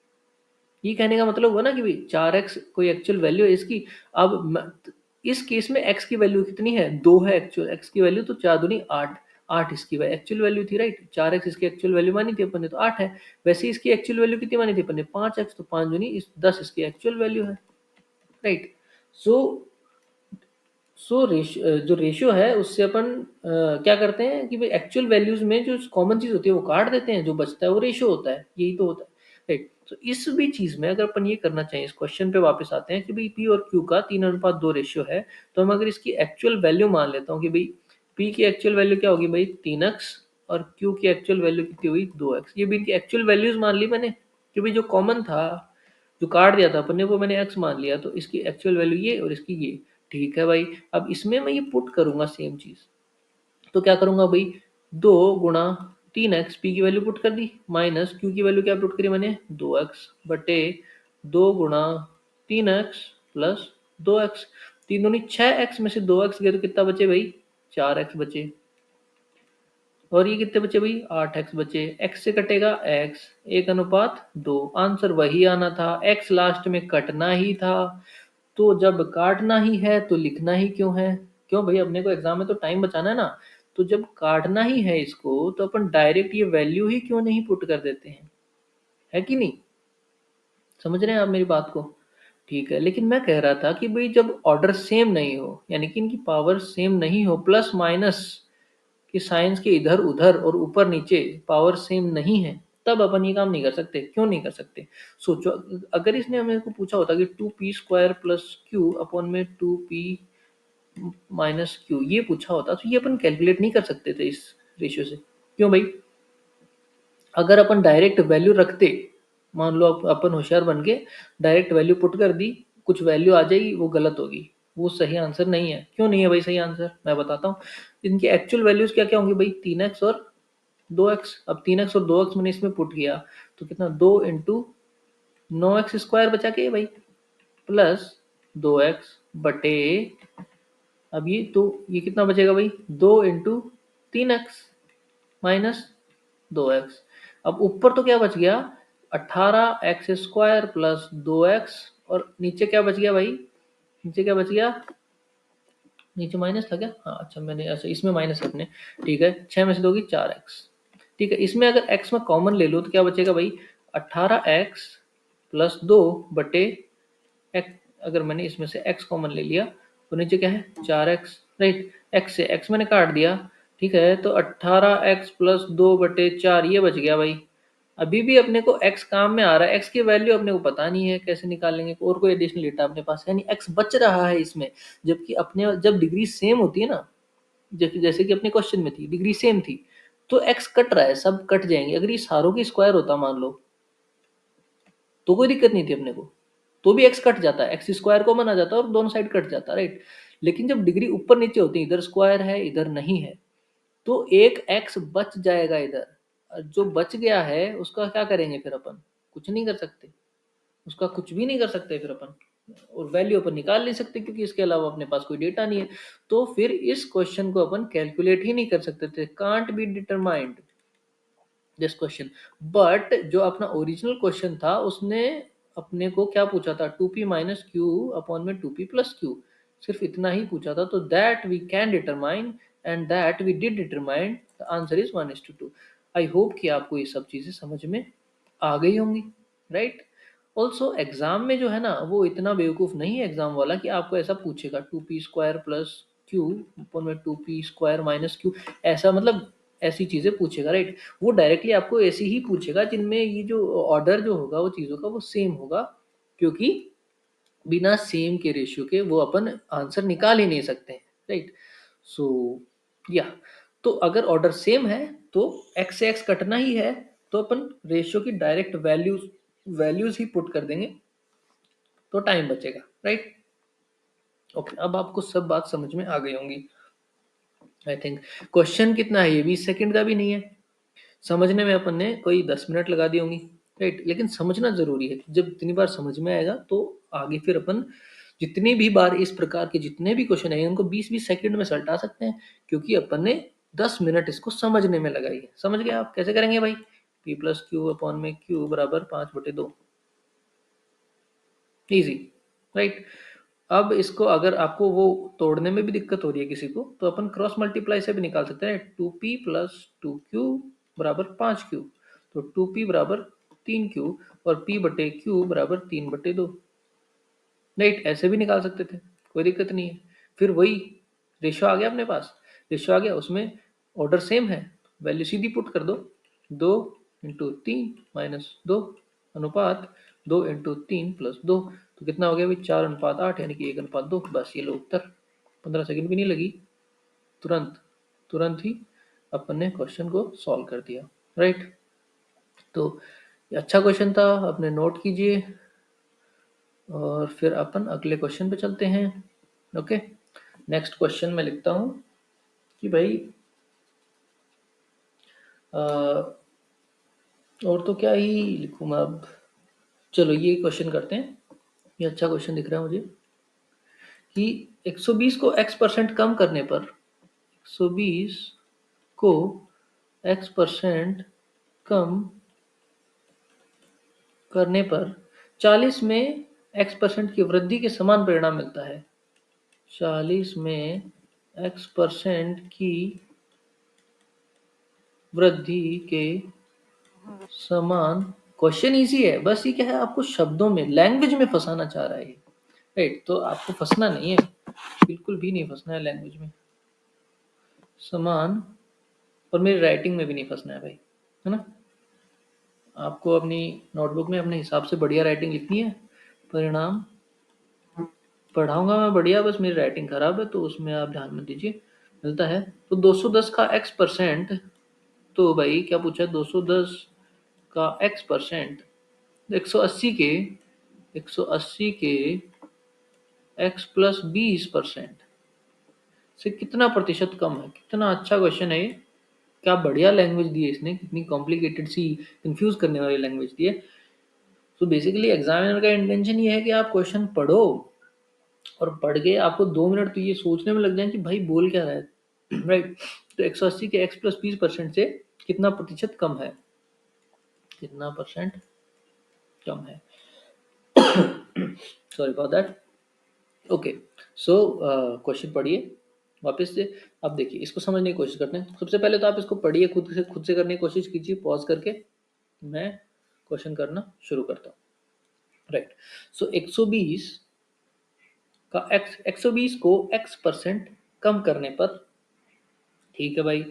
ये कहने का मतलब हुआ ना कि भाई 4x कोई एक्चुअल वैल्यू है इसकी। अब इस केस में x की वैल्यू कितनी है 2 है एक्चुअल x की वैल्यू, तो 4 दूनी 8, 8 इसकी एक्चुअल वैल्यू थी, राइट? 4x इसकी एक्चुअल वैल्यू मानी थी अपन ने तो 8 है। वैसे इसकी एक्चुअल वैल्यू कितनी मानी थी अपन ने 5x, तो 5 दूनी 10 इसकी एक्चुअल वैल्यू है, राइट? सो जो रेशियो है उससे अपन क्या करते हैं कि भाई एक्चुअल वैल्यूज में जो कॉमन चीज होती है वो काट देते हैं, जो बचता है वो रेशियो होता है, यही तो होता है, राइट? तो इस भी चीज में अगर अपन ये करना चाहिए, इस क्वेश्चन पे वापस आते हैं कि भाई पी और क्यू का 3:2 रेशियो है, तो हम अगर इसकी एक्चुअल वैल्यू मान लेता हूँ कि भाई पी की एक्चुअल वैल्यू क्या होगी भाई 3x, और क्यू की एक्चुअल वैल्यू कितनी हुई 2x। ये भी इनकी एक्चुअल वैल्यूज मान ली मैंने, कि भाई जो कॉमन था जो काट दिया था अपन ने वो मैंने x मान लिया, तो इसकी एक्चुअल वैल्यू ये और इसकी ये, ठीक है भाई? अब इसमें मैं ये पुट करूंगा सेम चीज, तो क्या करूंगा भाई 2 गुणा 3x, पी की वैल्यू पुट कर दी, माइनस क्यू की वैल्यू क्या पुट करी मैंने 2x बटे 2 गुणा 3x प्लस 2x। 3 दूनी 6x में से 2x गए तो कितना बचे भाई 4x बचे, और ये कितने बचे भाई 8x बचे। x से कटेगा x, 1:2, आंसर वही आना था, x लास्ट में कटना ही था। तो जब काटना ही है तो लिखना ही क्यों है? क्यों भाई, अपने को एग्जाम में तो टाइम बचाना है ना। तो जब काटना ही है इसको तो अपन डायरेक्ट ये वैल्यू ही क्यों नहीं पुट कर देते हैं, है कि नहीं? समझ रहे हैं आप मेरी बात को? ठीक है, लेकिन मैं कह रहा था कि भाई जब ऑर्डर सेम नहीं हो, यानी कि इनकी पावर सेम नहीं हो, प्लस माइनस कि साइंस के इधर उधर और ऊपर नीचे पावर सेम नहीं है, तब अपन ये काम नहीं कर सकते। क्यों नहीं कर सकते? सोचो, अगर इसने हमें को पूछा होता कि 2p² प्लस क्यू अपॉन में 2p माइनस क्यू, ये पूछा होता तो ये अपन कैलकुलेट नहीं कर सकते थे इस रेशियो से। क्यों भाई? अगर अपन डायरेक्ट वैल्यू रखते, मान लो अपन होशियार बन के डायरेक्ट वैल्यू पुट कर दी, कुछ वैल्यू आ जाएगी वो गलत होगी, वो सही आंसर नहीं है। क्यों नहीं है भाई सही आंसर? मैं बताता हूँ। इनकी एक्चुअल वैल्यूज क्या क्या होंगी भाई? 3x और 2x। अब 3x और 2x मैंने इसमें पुट किया तो कितना, 2 × 9x² बचा के भाई, प्लस 2x बटे, अब ये कितना बचेगा भाई, 2 × 3x माइनस 2x। अब ऊपर तो क्या बच गया, 18x² प्लस 2x, और नीचे क्या बच गया भाई, नीचे क्या बच गया, नीचे माइनस था क्या? हाँ अच्छा, मैंने अच्छा इसमें माइनस है अपने। ठीक है, 6 में से दोगी 4x। ठीक है, इसमें अगर x में कॉमन ले लो तो क्या बचेगा भाई, 18x प्लस 2 बटे x। अगर मैंने इसमें से x कॉमन ले लिया तो नीचे क्या है, 4x। राइट, x से x मैंने काट दिया। ठीक है, तो 18x प्लस 2/4 ये बच गया भाई। अभी भी अपने को x काम में आ रहा है, x की वैल्यू अपने को पता नहीं है कैसे निकालेंगे, और कोई एडिशनल डेटा अपने पास है नहीं, x बच रहा है इसमें। जबकि अपने जब डिग्री सेम होती है ना, जैसे कि अपने क्वेश्चन में थी, डिग्री सेम थी, तो x कट रहा है, सब कट जाएंगे। अगर ये सारों की स्क्वायर होता मान लो, तो कोई दिक्कत नहीं थी अपने को, तो भी x कट जाता है, x² को बना जाता है और दोनों साइड कट जाता है। राइट, लेकिन जब डिग्री ऊपर नीचे होती है, इधर स्क्वायर है इधर नहीं है, तो एक x बच जाएगा इधर। और जो बच गया है उसका क्या करेंगे फिर अपन? कुछ नहीं कर सकते, उसका कुछ भी नहीं कर सकते फिर अपन, और वैल्यू अपन निकाल नहीं सकते क्योंकि इसके अलावा अपने पास कोई डेटा नहीं है। तो फिर इस क्वेश्चन को अपन कैलकुलेट ही नहीं कर सकते थे, can't be determined this question. But जो अपना ओरिजिनल क्वेश्चन था उसने अपने को क्या पूछा था, 2p माइनस क्यू अपॉन में 2p प्लस क्यू, सिर्फ इतना ही पूछा था। तो that we can determine and that we did determine, the answer is 1:2। I hope कि आपको ये सब चीजें समझ में आ गई होंगी। राइट, ऑल्सो एग्जाम में जो है ना, वो इतना बेवकूफ नहीं है एग्जाम वाला कि आपको ऐसा पूछेगा 2p² प्लस क्यू अपॉन में 2p² माइनस क्यू, ऐसा मतलब ऐसी चीजें पूछेगा। राइट, वो डायरेक्टली आपको ऐसी ही पूछेगा जिनमें ये जो ऑर्डर जो होगा वो चीज़ों का वो सेम होगा, क्योंकि बिना सेम के रेशियो के वो अपन आंसर निकाल ही नहीं सकते हैं। राइट, सो या, तो अगर ऑर्डर सेम है तो एक्स से एक्स कटना ही है, तो अपन रेशियो की डायरेक्ट वैल्यूज ही पुट कर देंगे, तो टाइम बचेगा। राइट, ओके, अब आपको सब बात समझ में आ गई होंगी आई थिंक। क्वेश्चन कितना है, ये 20 सेकंड का भी नहीं है, समझने में अपन ने कोई 10 मिनट लगा दी होंगी। राइट, लेकिन समझना जरूरी है, जब जितनी बार समझ में आएगा तो आगे फिर अपन जितनी भी बार इस प्रकार के जितने भी क्वेश्चन है उनको 20-20 सेकंड में सलटा सकते हैं, क्योंकि अपन ने 10 मिनट इसको समझने में लगाई है। समझ गए आप कैसे करेंगे भाई? p प्लस क्यू अपॉन में क्यू बराबर 5/2, इजी। राइट, अब इसको अगर आपको वो तोड़ने में भी दिक्कत हो रही है किसी को, तो अपन क्रॉस मल्टीप्लाई से भी निकाल सकते हैं। 2p प्लस 2q बराबर 5q, तो 2p बराबर 3q और p बटे q बराबर 3/2। राइट, ऐसे भी निकाल सकते थे, कोई दिक्कत नहीं है। फिर वही रेशो आ गया अपने पास, रेशो आ गया, उसमें ऑर्डर सेम है, वैल्यू सीधी पुट कर दो, 2 × 3 माइनस 2 अनुपात 2 × 3 प्लस 2, तो कितना हो गया भाई, 4:8, यानी कि 1:2। बस ये लो उत्तर, 15 सेकंड भी नहीं लगी, तुरंत तुरंत ही अपन ने क्वेश्चन को सॉल्व कर दिया। राइट, तो ये अच्छा क्वेश्चन था, अपने नोट कीजिए और फिर अपन अगले क्वेश्चन पे चलते हैं। ओके, नेक्स्ट क्वेश्चन में लिखता हूँ कि भाई और तो क्या ही लिखूँ मैं अब, चलो ये क्वेश्चन करते हैं। ये अच्छा क्वेश्चन दिख रहा है मुझे कि 120 को x% कम करने पर, 120 को x% कम करने पर 40 में x% की वृद्धि के समान परिणाम मिलता है। 40 में x% की वृद्धि के समान क्वेश्चन इजी है, बस ये क्या है, आपको शब्दों में, लैंग्वेज में फंसाना चाह रहा है ये, राइट। तो आपको फंसना नहीं है, बिल्कुल भी नहीं फंसना है लैंग्वेज में समान, और मेरी राइटिंग में भी नहीं फंसना है भाई, है ना। आपको अपनी नोटबुक में अपने हिसाब से बढ़िया राइटिंग लिखनी है। परिणाम पढ़ाऊंगा मैं बढ़िया, बस मेरी राइटिंग खराब है तो उसमें आप ध्यान में दीजिए। मिलता है तो 210 का x परसेंट, तो भाई क्या पूछा है, 210 का x परसेंट 180 के 180 के x प्लस 20% से कितना प्रतिशत कम है। कितना अच्छा क्वेश्चन है ये, क्या बढ़िया लैंग्वेज दी है इसने, कितनी कॉम्प्लिकेटेड सी कंफ्यूज करने वाली लैंग्वेज दी है। तो बेसिकली एग्जामिनर का इंटेंशन ये है कि आप क्वेश्चन पढ़ो, और पढ़ के आपको 2 मिनट तो ये सोचने में लग जाए कि भाई बोल क्या रहा है, राइट। तो 180 के x प्लस 20% से कितना प्रतिशत कम है, कितना परसेंट कम है, sorry for that. Okay, so question पढ़िए वापस से। अब देखिए, इसको समझने की कोशिश करते हैं। सबसे पहले तो आप इसको पढ़िए, खुद से करने की कोशिश कीजिए, पॉज करके मैं क्वेश्चन करना शुरू करता हूँ, राइट। सो 120 का x, 120 को x परसेंट कम करने पर, ठीक है भाई,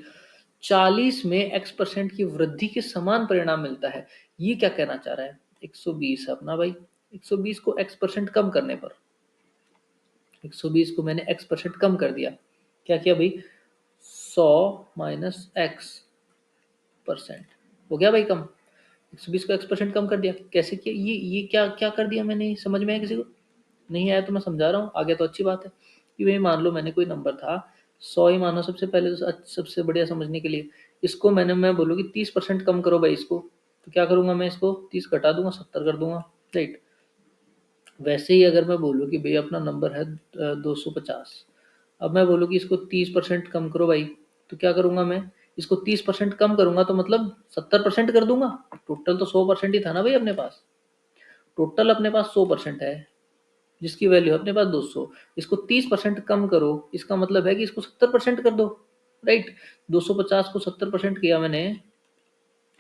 40 में x परसेंट की वृद्धि के समान परिणाम मिलता है। ये क्या कहना चाह रहा है, 120 अपना भाई, 120 को x परसेंट कम करने पर, 120 को मैंने x परसेंट कम कर दिया, क्या किया भाई, 100 माइनस x परसेंट हो गया भाई कम। 120 को x परसेंट कम कर दिया, कैसे किया, ये क्या क्या कर दिया मैंने, समझ में आया किसी को? नहीं आया तो मैं समझा रहा हूँ, आ गया तो अच्छी बात है। कि भाई मान लो मैंने कोई नंबर था 100 ही मानो सबसे पहले, तो सबसे बढ़िया समझने के लिए इसको मैं बोलूँ कि 30% कम करो भाई इसको, तो क्या करूंगा मैं, इसको 30 घटा दूंगा, 70 कर दूंगा, राइट। वैसे ही अगर मैं बोलूँ कि भाई अपना नंबर है 250, अब मैं बोलूँ कि इसको 30% कम करो भाई, तो क्या करूंगा मैं, इसको 30% कम करूंगा तो मतलब 70% कर दूंगा। टोटल तो 100% ही था ना भाई अपने पास, टोटल अपने पास 100% है, जिसकी वैल्यू है अपने पास 200। इसको 30% कम करो, इसका मतलब है कि इसको 70% कर दो, राइट। 250 को 70% किया मैंने,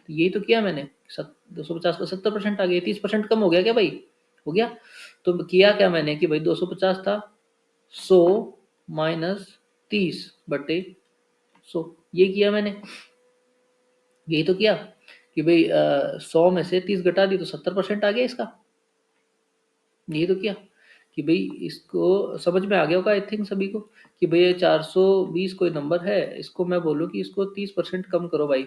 तो यही तो किया मैंने, 250 का 70% आ गया, 30% कम हो गया क्या भाई, हो गया। तो किया क्या मैंने कि भाई 250 था, 100 माइनस 30/100, ये किया मैंने, यही तो किया कि भाई 100 में से 30 घटा दी तो 70% आ गया इसका, यही तो किया। कि भाई इसको समझ में आ गया होगा आई थिंक सभी को, कि भाई ये 420 कोई नंबर है, इसको मैं बोलूँ कि इसको 30% कम करो भाई,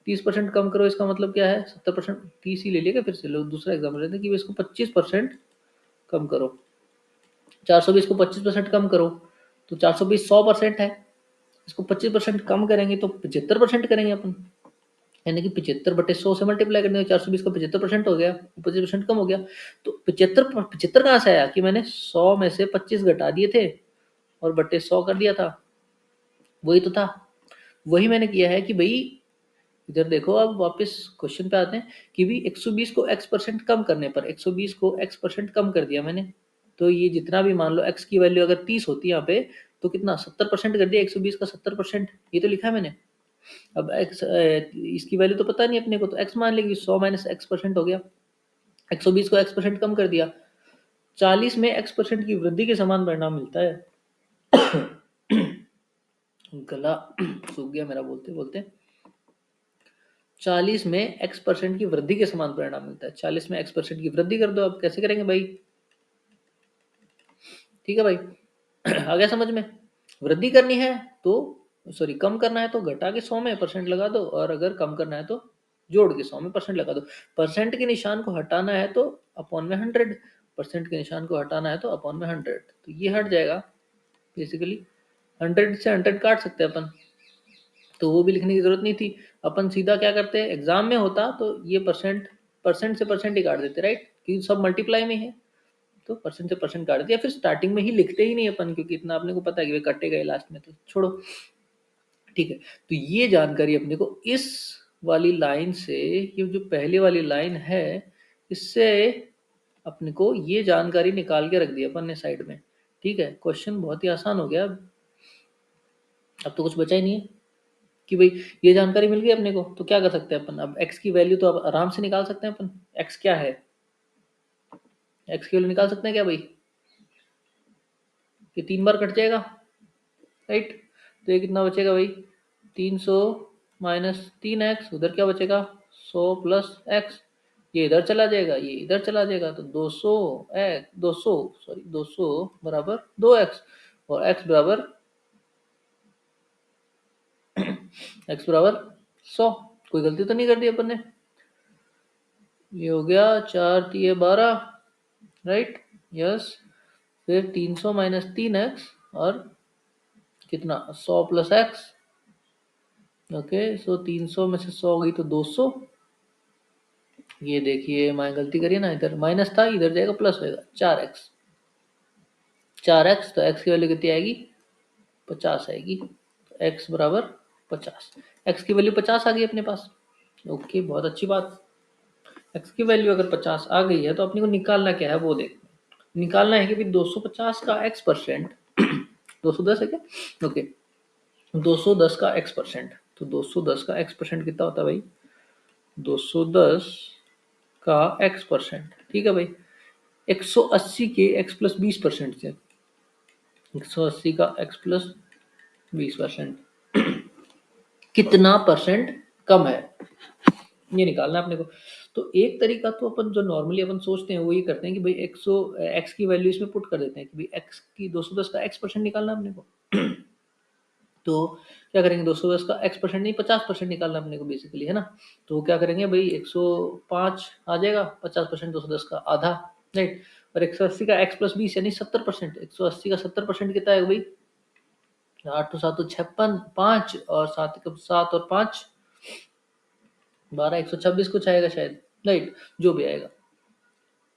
30% कम करो, इसका मतलब क्या है, 70%, 30 ही ले लिया, फिर से लो दूसरा एग्जाम्पल लेते हैं कि इसको 25% कम करो, 420 को 25% कम करो, तो 420 100% है, इसको 25% कम करेंगे तो 75% करेंगे अपन, यानी कि 75/100 से मल्टीप्लाई करने, 420 का 75% हो गया, 25% कम हो गया। तो 75 कहाँ से आया कि मैंने 100 में से 25 घटा दिए थे और बट्टे 100 कर दिया था, वही तो था, वही मैंने किया है कि भाई इधर देखो। अब वापस क्वेश्चन पे आते हैं कि भी 120 को x परसेंट कम करने पर, 120 को x परसेंट कम कर दिया मैंने, तो ये जितना भी मान लो x की वैल्यू अगर 30 होती है यहाँ पे, तो कितना 70% कर दिया, 120 का 70%, ये तो लिखा है मैंने। अब x इसकी वैल्यू तो पता नहीं अपने को, तो x मान लेंगे, 100 माइनस x परसेंट हो गया, 120 को x परसेंट कम कर दिया, 40 में x परसेंट की वृद्धि के समान परिणाम मिलता है। गला सूख गया मेरा बोलते बोलते। 40 में x परसेंट की वृद्धि के समान परिणाम मिलता है, 40 में x परसेंट की वृद्धि कर दो, अब कैसे करेंगे भाई, ठीक है भाई। आ गया समझ में, वृद्धि करनी है तो, सॉरी कम करना है तो घटा के 100 में परसेंट लगा दो, और अगर कम करना है तो जोड़ के 100 में परसेंट लगा दो। परसेंट के निशान को हटाना है तो अपॉन में 100, परसेंट के निशान को हटाना है तो अपॉन में 100, तो ये हट जाएगा बेसिकली। 100 से 100 काट सकते हैं अपन, तो वो भी लिखने की जरूरत नहीं थी। अपन सीधा क्या करते हैं, एग्जाम में होता तो ये परसेंट, परसेंट से परसेंट ही काट देते, राइट, क्योंकि सब मल्टीप्लाई में है, तो परसेंट से परसेंट काट दिया, फिर स्टार्टिंग में ही लिखते ही नहीं अपन, क्योंकि इतना अपने को पता है कि वे कटे गए लास्ट में, तो छोड़ो, ठीक है। तो ये जानकारी अपने को इस वाली लाइन से, ये जो पहले वाली लाइन है, इससे अपने को ये जानकारी निकाल के रख दी अपन ने साइड में, ठीक है। क्वेश्चन बहुत ही आसान हो गया, अब तो कुछ बचा ही नहीं है। कि भाई ये जानकारी मिल गई अपने को, तो क्या कर सकते हैं अपन, अब x की वैल्यू तो अब आराम से निकाल सकते हैं अपन। x क्या है, x की वैल्यू निकाल सकते हैं क्या भाई, कि 3 बार कट जाएगा, राइट। तो ये कितना बचेगा भाई, 300 माइनस 3x, उधर क्या बचेगा 100 प्लस x, ये इधर चला जाएगा, ये इधर चला जाएगा, तो 200 x 200 सॉरी 200 बराबर 2x, और x बराबर x बराबर 100। कोई गलती तो नहीं कर दी अपन ने। ये हो गया 4 तिये 12, राइट, यस। फिर 300 माइनस 3x और कितना 100 प्लस x, ओके। सो 300 में से 100 गई तो 200। ये देखिए मैं गलती करी ना, इधर माइनस था इधर जाएगा प्लस होएगा, 4x 4x, तो x की वैल्यू कितनी आएगी 50 आएगी, तो x बराबर 50, x की वैल्यू 50 आ गई अपने पास। ओके, बहुत अच्छी बात। x की वैल्यू अगर 50 आ गई है तो अपने को निकालना क्या है वो देख, निकालना है कि भाई 250 का x परसेंट 210 है क्या, ओके। 210 का x परसेंट, तो 210 का x परसेंट कितना होता है भाई, 210 का x परसेंट, ठीक है भाई। 180 के x प्लस 20% से, 180 का x प्लस 20% कितना परसेंट कम है, ये निकालना है अपने को। तो एक तरीका तो अपन जो नॉर्मली अपन सोचते हैं वो ये करते हैं कि भाई 100 x की वैल्यू इसमें पुट कर देते हैं कि भाई x की 210 का x परसेंट निकालना है अपने को। तो क्या करेंगे, 210 का x परसेंट नहीं 50% निकालना है अपने को बेसिकली, है ना। तो क्या करेंगे भाई 105 आ जाएगा, 50% 210 का आधा, राइट। और 180 का x प्लस 20 यानी 70%, 180 का 70% कितना है भाई, 8 तो 7 तो 56, 5 और 7 7 और 5 12, 126 कुछ आएगा शायद, राइट, जो भी आएगा।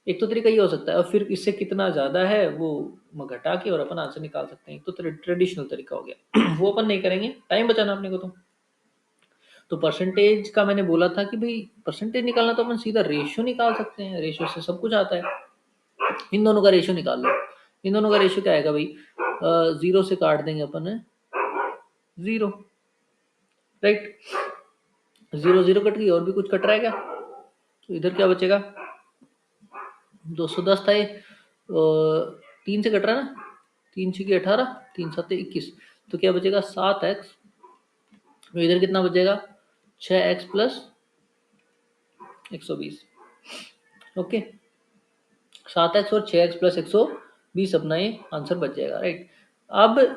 एक तो तरीका ये हो सकता है, और फिर इससे कितना ज्यादा है वो घटा के और अपन आंसर निकाल सकते हैं, एक तो ट्रेडिशनल तरीका हो गया। वो अपन नहीं करेंगे, टाइम बचाना अपने को। तो परसेंटेज का मैंने बोला था कि भाई परसेंटेज निकालना तो अपन सीधा रेशियो निकाल सकते हैं, रेशियो से सब कुछ आता है। इन दोनों का रेशियो निकाल लो, इन दोनों का रेशियो क्या आएगा भाई, 0 से काट देंगे अपन 0, राइट। 0 0 कट गई, और भी कुछ कट रहा है क्या, तो इधर क्या बचेगा, 210 था ये, 3 से कट रहा है ना, 3 छः 18, 3 7 21, तो क्या बचेगा 7x, तो इधर कितना बचेगा 6x प्लस 120, ओके। 7x और 6x प्लस 120 अपना ये आंसर बच जाएगा, राइट। अब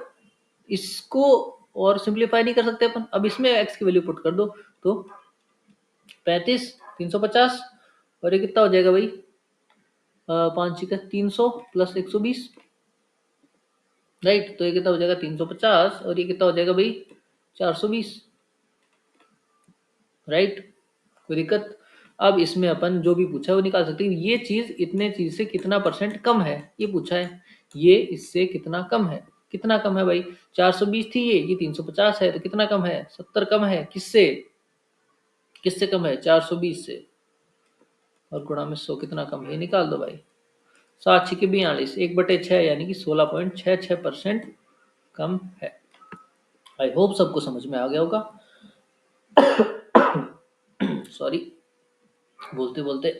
इसको और सिंप्लीफाई नहीं कर सकते अपन, अब इसमें x की वैल्यू पुट कर दो, तो 35 350, और ये कितना हो जाएगा भाई, 5 का 300 प्लस 120, राइट। तो ये कितना हो जाएगा 350, और ये कितना हो जाएगा भाई 420, राइट। कोई दिक्कत। अब इसमें अपन जो भी पूछा है वो निकाल सकते हैं, ये चीज इतने चीज से कितना परसेंट कम है ये पूछा है, ये इससे कितना कम है, कितना कम है भाई, 420 थी ये 350 है, तो कितना कम है 70 कम है, किससे, किससे कम है 420 से, और गुणा में 100 कितना कम है ये निकाल दो भाई, 7 6 42, 1/6 यानी कि 16.66% कम है। आई होप सबको समझ में आ गया होगा। सॉरी, बोलते बोलते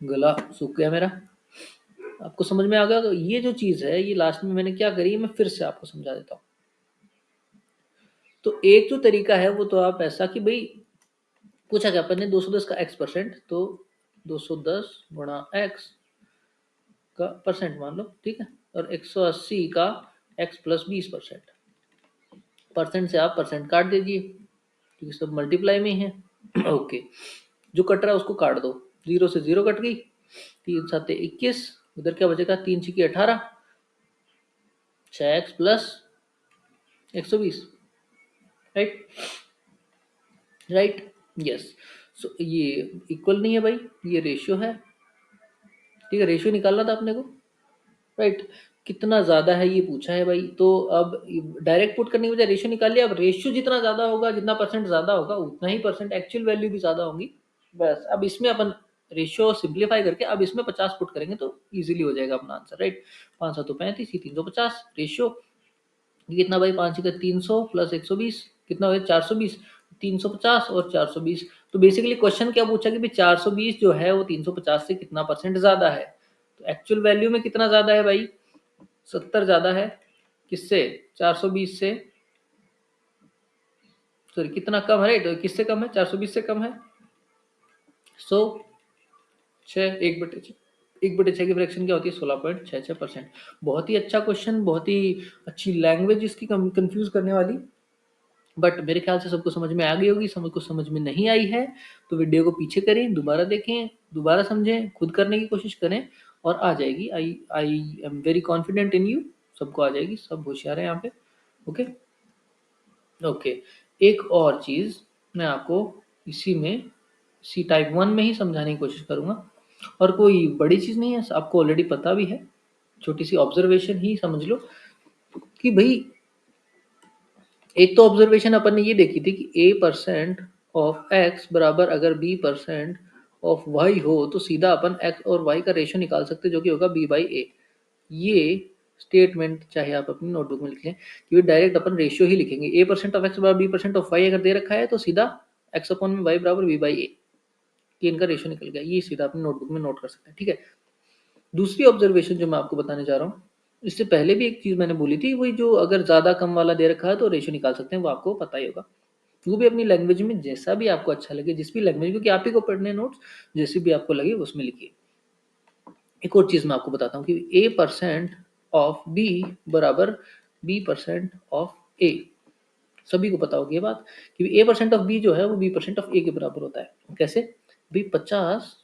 गला सूख गया मेरा। आपको समझ में आ गया, तो ये जो चीज है ये लास्ट में मैंने क्या करी है मैं फिर से आपको समझा देता हूँ। तो एक जो तरीका है वो तो आप ऐसा कि भाई पूछा क्या अपन ने 210 का x परसेंट, तो 210 गुणा x का परसेंट मान लो, ठीक है, और 180 का x प्लस 20%, परसेंट से आप परसेंट काट दीजिए क्योंकि सब मल्टीप्लाई में ही है। ओके, जो कट रहा है उसको काट दो, 0 से 0 कट गई, 3 7 21, उधर क्या बचेगा 3 6 18, 6x plus 120, right, right, yes. So ये इक्वल नहीं है भाई, ये रेशियो है, ठीक है, रेशियो निकालना था अपने को, राइट। कितना ज्यादा है ये पूछा है भाई, तो अब डायरेक्ट पुट करने की बजाय रेशियो निकाल लिया। अब रेशियो जितना ज्यादा होगा, जितना परसेंट ज्यादा होगा, उतना ही परसेंट एक्चुअल वैल्यू भी ज्यादा होंगी, बस। अब इसमें अपन रेशियो सिंप्लीफाई करके अब इसमें 50 पुट करेंगे तो इजीली हो जाएगा अपना आंसर, राइट। 5 7 35, 350 रेशियो, ये कितना भाई 5 का 300 प्लस 120 कितना हो गया 420, 350 और 420। तो बेसिकली क्वेश्चन क्या पूछा कि भाई 420 जो है वो 350 से कितना परसेंट ज़्यादा है। तो एक्चुअल वैल्यू में कितना ज़्यादा है भाई, 70 ज़्यादा है। किससे, 420 से, सॉरी कितना कम है, राइट, किससे कम है, 420 से कम है। सो 6, 1/6, 1/6 की फ्रैक्शन क्या होती है, 16.66%। बहुत ही अच्छा क्वेश्चन, बहुत ही अच्छी लैंग्वेज इसकी कंफ्यूज करने वाली, बट मेरे ख्याल से सबको समझ में आ गई होगी। को समझ में नहीं आई है तो वीडियो को पीछे करें, दोबारा देखें, दोबारा समझें, खुद करने की कोशिश करें और आ जाएगी। I I am very confident in you, सबको आ जाएगी, सब होशियार है यहाँ पे। ओके ओके, एक और चीज़ मैं आपको इसी में, सी टाइप 1 में ही समझाने की कोशिश करूँगा, और कोई बड़ी चीज़ नहीं है, आपको ऑलरेडी पता भी है। छोटी सी ऑब्जर्वेशन ही समझ लो कि भाई, एक तो ऑब्जर्वेशन अपन ने ये देखी थी कि a% ऑफ x बराबर अगर b% ऑफ y हो तो सीधा अपन x और y का रेशियो निकाल सकते हैं, जो कि होगा b/a। ये स्टेटमेंट चाहे आप अपनी नोटबुक में लिख लें कि डायरेक्ट अपन रेशियो ही लिखेंगे। a% ऑफ x बराबर b% ऑफ y अगर दे रखा है तो सीधा x अपॉन में y बराबर b/a, कि इनका रेशियो निकल गया। ये सीधा अपनी नोटबुक में नोट कर सकते हैं, ठीक है। दूसरी ऑब्जर्वेशन जो मैं आपको बताने जा रहा हूँ, इससे पहले भी एक चीज मैंने बोली थी, वही जो अगर ज्यादा कम वाला दे रखा है तो रेशियो निकाल सकते हैं, वो आपको पता ही होगा। वो भी अपनी लैंग्वेज में जैसा भी आपको अच्छा लगे, जिस भी लैंग्वेज, क्योंकि आप ही को पढ़ने नोट्स, जैसे भी आपको लगे उसमें लिखिए। एक और चीज मैं आपको बताता हूँ कि a% ऑफ b बराबर b% ऑफ a। सभी को पता होगी ये बात कि a% ऑफ b जो है वो b% ऑफ a के बराबर होता है। कैसे भी, 50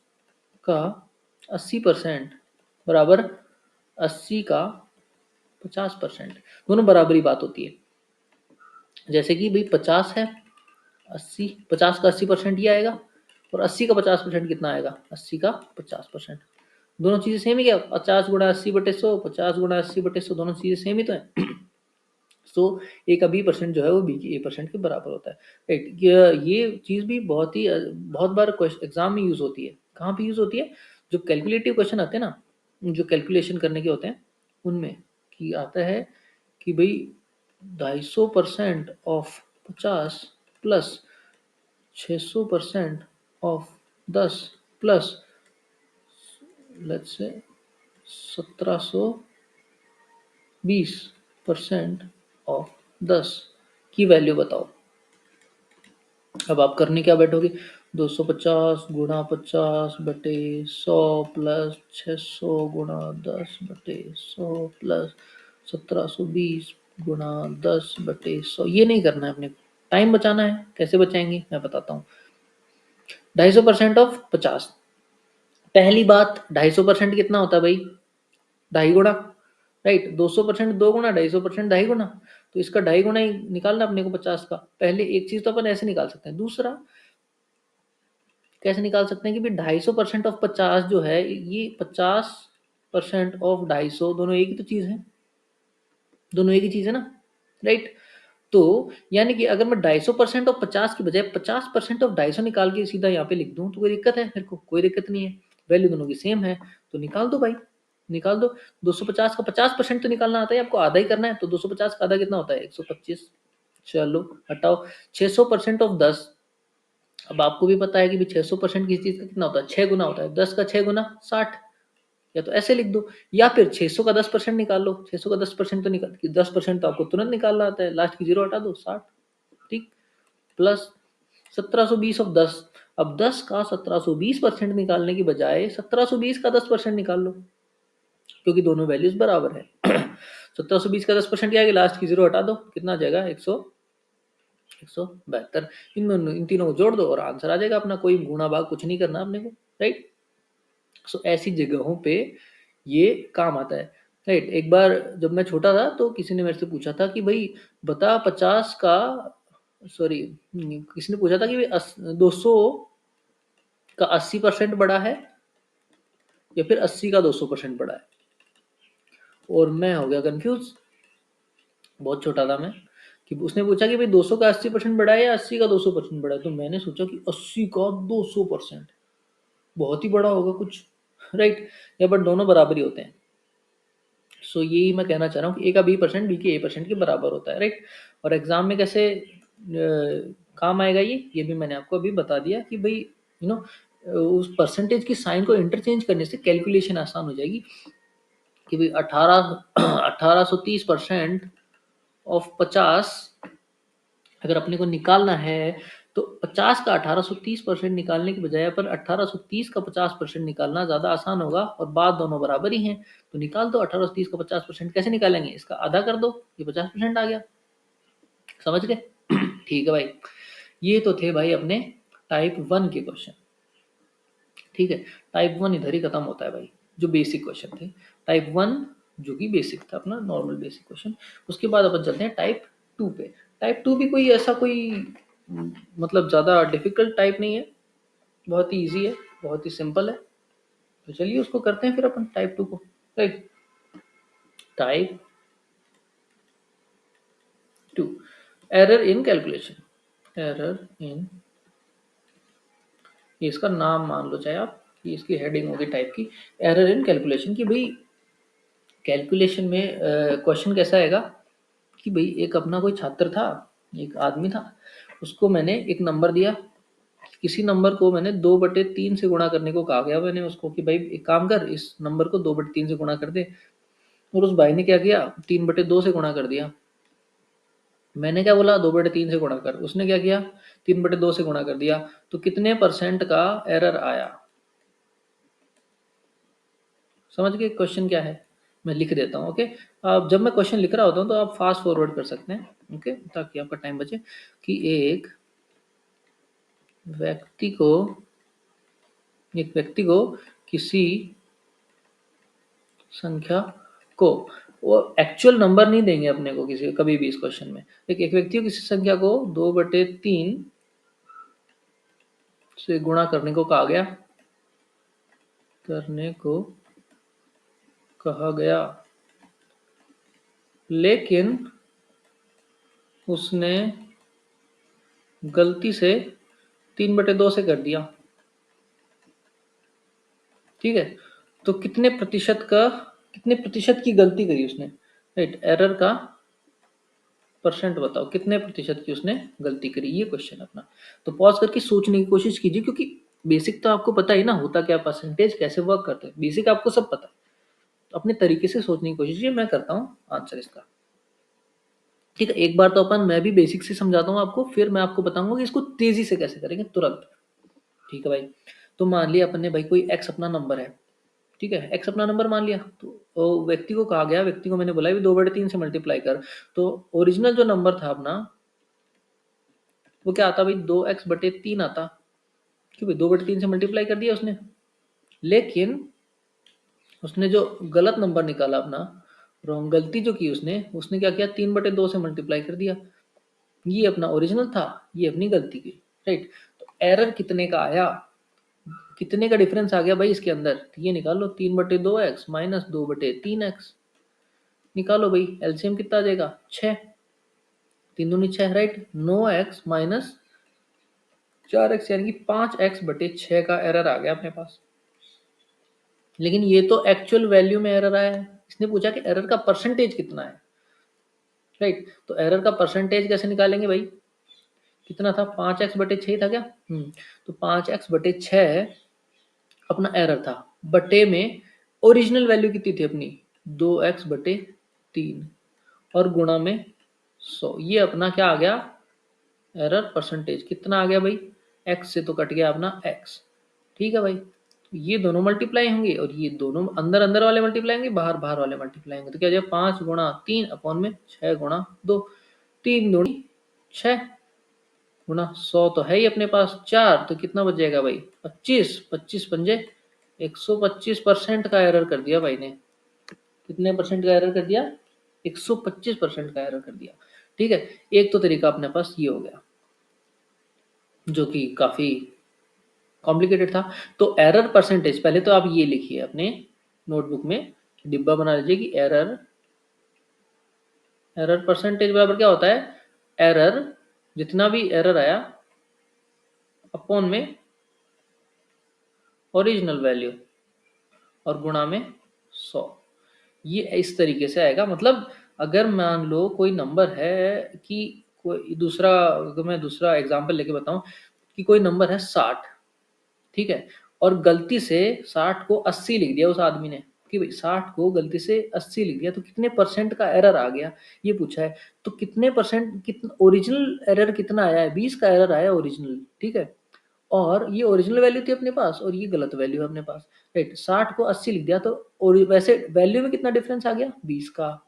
का 80% बराबर 80 का 50%, दोनों बराबरी बात होती है। जैसे कि भाई 50 है, 80, 50 का 80% ये आएगा, और 80 का 50% कितना आएगा, 80 का 50%। दोनों चीजें सेम ही क्या, 50 × 80/100, 50 × 80/100, दोनों चीजें सेम ही तो है। सो ए का b% जो है वो बी की a% के बराबर होता है, राइट। ये चीज भी बहुत बार एग्जाम में यूज होती है। कहाँ पे यूज होती है, जो कैलकुलेटिव क्वेश्चन आते हैं ना, जो कैलकुलेशन करने के होते हैं उनमें, कि आता है कि भाई 250% of 50 plus 600% of 10 plus let's say 1720% of 10 की वैल्यू बताओ। अब आप करने क्या बैठोगे, 250 × 50/100 प्लस 600 × 10/100 प्लस 1720 × 10/100, ये नहीं करना है अपने को, टाइम बचाना है। कैसे बचाएंगे मैं बताता हूँ। 250% ऑफ 50, पहली बात 250% कितना होता है भाई, 2.5 गुना, राइट। 200% 2 गुना, 250% 2.5 गुना, तो इसका 2.5 गुना ही निकालना अपने को 50 का। पहले एक चीज तो अपन ऐसे निकाल सकते हैं। दूसरा कैसे निकाल सकते हैं कि भाई 250% ऑफ 50 जो है, ये 50% ऑफ 250, दोनों एक ही तो चीज है, दोनों एक ही चीज है ना, राइट। तो यानी कि अगर मैं 250% ऑफ 50 की बजाय 50% ऑफ 250 निकाल के सीधा यहाँ पे लिख दूं तो कोई दिक्कत है, मेरे को कोई दिक्कत नहीं है, वैल्यू दोनों की सेम है, तो निकाल दो भाई, निकाल दो। 250 का 50% तो निकालना आता है, आपको आधा ही करना है, तो 250 का आधा कितना होता है, 125। चलो हटाओ, 600% ऑफ 10, अब आपको भी पता है कि 600% किसी चीज का कितना होता है, 6 गुना होता है, 10 का 6 गुना 60। या तो ऐसे लिख दो, या फिर 600 का 10% निकाल लो। 600 का 10% तो निकाल, 10% तो आपको तुरंत निकालना आता है, लास्ट की जीरो हटा दो, 60, ठीक। प्लस 1720 ऑफ 10, अब 10 का 1720% निकालने की बजाय 1720 का 10% निकाल लो, क्योंकि दोनों वैल्यूज बराबर है। 1720 का 10% क्या है, लास्ट की जीरो हटा दो, कितना आ जाएगा, 172। इन तीनों को जोड़ दो और आंसर आ जाएगा अपना, कोई गुणा भाग कुछ नहीं करना अपने को, राइट। सो ऐसी जगहों पे ये काम आता है, राइट। एक बार जब मैं छोटा था तो किसी ने मेरे से पूछा था कि भाई बता 50 का, सॉरी, किसी ने पूछा था कि 200 का 80% बड़ा है या फिर 80 का 200% बड़ा है, और मैं हो गया कंफ्यूज, बहुत छोटा था मैं, कि उसने पूछा कि भाई 200 का 80% बड़ा है या 80 का 200% बड़ा है, तो मैंने सोचा कि 80 का 200%, बहुत ही बड़ा होगा कुछ, राइट। या बट दोनों बराबर ही होते हैं। सो यही मैं कहना चाह रहा हूँ कि ए का b% बी के a% के बराबर होता है, राइट। और एग्जाम में कैसे काम आएगा ये भी मैंने आपको अभी बता दिया कि भाई यू नो उस परसेंटेज की साइन को इंटरचेंज करने से कैलकुलेशन आसान हो जाएगी कि भाई 1830% ऑफ 50 अगर अपने को निकालना है तो 50 का 1830% निकालने की बजाय अपन 1830 का 50% निकालना ज़्यादा आसान होगा और बात दोनों बराबर ही हैं। तो निकाल दो 1830 का 50%। कैसे निकालेंगे? इसका आधा कर दो, ये 50% आ गया। समझ गए? ठीक है भाई। ये तो थे भाई अपने टाइप 1 के क्वेश्चन। ठीक है, टाइप 1 इधर ही खत्म होता है भाई, जो बेसिक क्वेश्चन थे। टाइप 1 जो कि बेसिक था अपना नॉर्मल बेसिक क्वेश्चन। उसके बाद अपन चलते हैं टाइप 2 पे। टाइप 2 भी कोई ऐसा कोई मतलब ज़्यादा डिफिकल्ट टाइप नहीं है, बहुत ही ईजी है, बहुत ही सिंपल है। तो चलिए उसको करते हैं फिर अपन टाइप 2 को। Right, type 2 error in calculation. Error in, ये इसका नाम मान लो चाहे आप, कि इसकी हेडिंग होगी टाइप की एरर इन कैलकुलेशन। कि भाई कैलकुलेशन में क्वेश्चन कैसा आएगा कि भाई एक अपना कोई छात्र था, एक आदमी था, उसको मैंने एक नंबर दिया, किसी नंबर को मैंने 2/3 से गुणा करने को कहा गया मैंने उसको कि भाई एक काम कर, इस नंबर को 2/3 से गुणा कर दे। और उस भाई ने क्या किया, 3/2 से गुणा कर दिया। मैंने क्या बोला, 2/3 से गुणा कर, उसने क्या किया, 3/2 से गुणा कर दिया। तो कितने परसेंट का एरर आया? समझ गए क्वेश्चन क्या है? मैं लिख देता हूँ। ओके, अब जब मैं क्वेश्चन लिख रहा होता हूँ तो आप फास्ट फॉरवर्ड कर सकते हैं, ओके, ताकि आपका टाइम बचे। कि व्यक्ति को एक व्यक्ति को किसी संख्या को, वो एक्चुअल नंबर नहीं देंगे अपने को किसी कभी भी इस क्वेश्चन में। एक व्यक्ति को किसी संख्या को 2/3 से गुणा करने को कहा गया, करने को कहा गया, लेकिन उसने गलती से 3/2 से कर दिया। ठीक है, तो कितने प्रतिशत की गलती करी उसने? राइट, एरर का परसेंट बताओ, कितने प्रतिशत की उसने गलती करी, ये क्वेश्चन अपना। तो पॉज करके सोचने की कोशिश कीजिए, क्योंकि बेसिक तो आपको पता ही ना होता क्या, परसेंटेज कैसे वर्क करते हैं, बेसिक आपको सब पता है। तो अपने तरीके से सोचने की कोशिश कीजिए, मैं करता हूँ आंसर इसका। ठीक है, एक बार तो मैं भी बेसिक से समझाता हूँ आपको, फिर मैं आपको बताऊंगा कि इसको तेजी से कैसे करेंगे तुरंत। ठीक है भाई। तो मान लिया अपन ने भाई कोई एक्स अपना नंबर है। ठीक है, एक्स अपना नंबर मान लिया, तो व्यक्ति को कहा गया, व्यक्ति को मैंने बोला भी 2/3 से मल्टीप्लाई कर। तो ओरिजिनल जो नंबर था अपना, वो क्या आता भाई, 2x/3 आता। क्यों भाई, 2/3 से मल्टीप्लाई कर दिया उसने। लेकिन उसने जो गलत नंबर निकाला अपना, रॉन्ग, गलती जो की उसने उसने क्या किया, 3/2 से मल्टीप्लाई कर दिया। ये अपना ओरिजिनल था, ये अपनी गलती की। राइट, तो एरर कितने का आया, कितने का डिफरेंस आ गया भाई इसके अंदर? तो ये निकालो, 3/2x माइनस 2/3x। निकालो भाई, एलसीएम कितना आ जाएगा, 6। 3 दूनी 6, राइट। 9x माइनस 4x, यानी कि 5x/6 का एरर आ गया अपने पास। लेकिन ये तो एक्चुअल वैल्यू में एरर आया है, इसने पूछा कि एरर का परसेंटेज कितना है। राइट, तो एरर का परसेंटेज कैसे निकालेंगे भाई, कितना था, 5x/6 था क्या? तो 5x/6 अपना एरर था, बटे में ओरिजिनल वैल्यू कितनी थी अपनी, 2x/3, और गुणा में 100। ये अपना क्या आ गया, एरर परसेंटेज कितना आ गया भाई, x से तो कट गया अपना x। ठीक है भाई, तो ये दोनों मल्टीप्लाई होंगे और ये दोनों अंदर अंदर वाले मल्टीप्लाई होंगे, बाहर बाहर वाले मल्टीप्लाई होंगे। तो क्या हो जाएगा, 5 × 3 अपॉन में 6 × 2, 3 दूनी 6 गुना 100 तो है ही अपने पास 4, तो कितना बच जाएगा भाई, 25। 25×5 125% का एरर कर दिया भाई ने। कितने परसेंट का एरर कर दिया, 125% का एरर कर दिया। ठीक है, एक तो तरीका अपने पास ये हो गया, जो कि काफी कॉम्प्लिकेटेड था। तो एरर परसेंटेज, पहले तो आप ये लिखिए अपने नोटबुक में, डिब्बा बना लीजिए कि एरर, एरर परसेंटेज बराबर क्या होता है, एरर, जितना भी एरर आया अपॉन में ओरिजिनल वैल्यू और गुणा में 100। ये इस तरीके से आएगा। मतलब अगर मान लो कोई नंबर है कि कोई दूसरा, अगर मैं दूसरा एग्जांपल लेके बताऊं कि कोई नंबर है 60, ठीक है, और गलती से 60 को 80 लिख दिया उस आदमी ने, कि भाई 60 को गलती से 80 लिख दिया, तो कितने परसेंट का एरर आ गया, ये पूछा है। तो कितने परसेंट, कितना ओरिजिनल एरर कितना आया है, 20 का एरर आया ओरिजिनल, ठीक है, और ये ओरिजिनल वैल्यू थी अपने पास और ये गलत वैल्यू है अपने पास, राइट। 60 को 80 लिख दिया, तो और वैसे वैल्यू में कितना डिफरेंस आ गया, 20 का।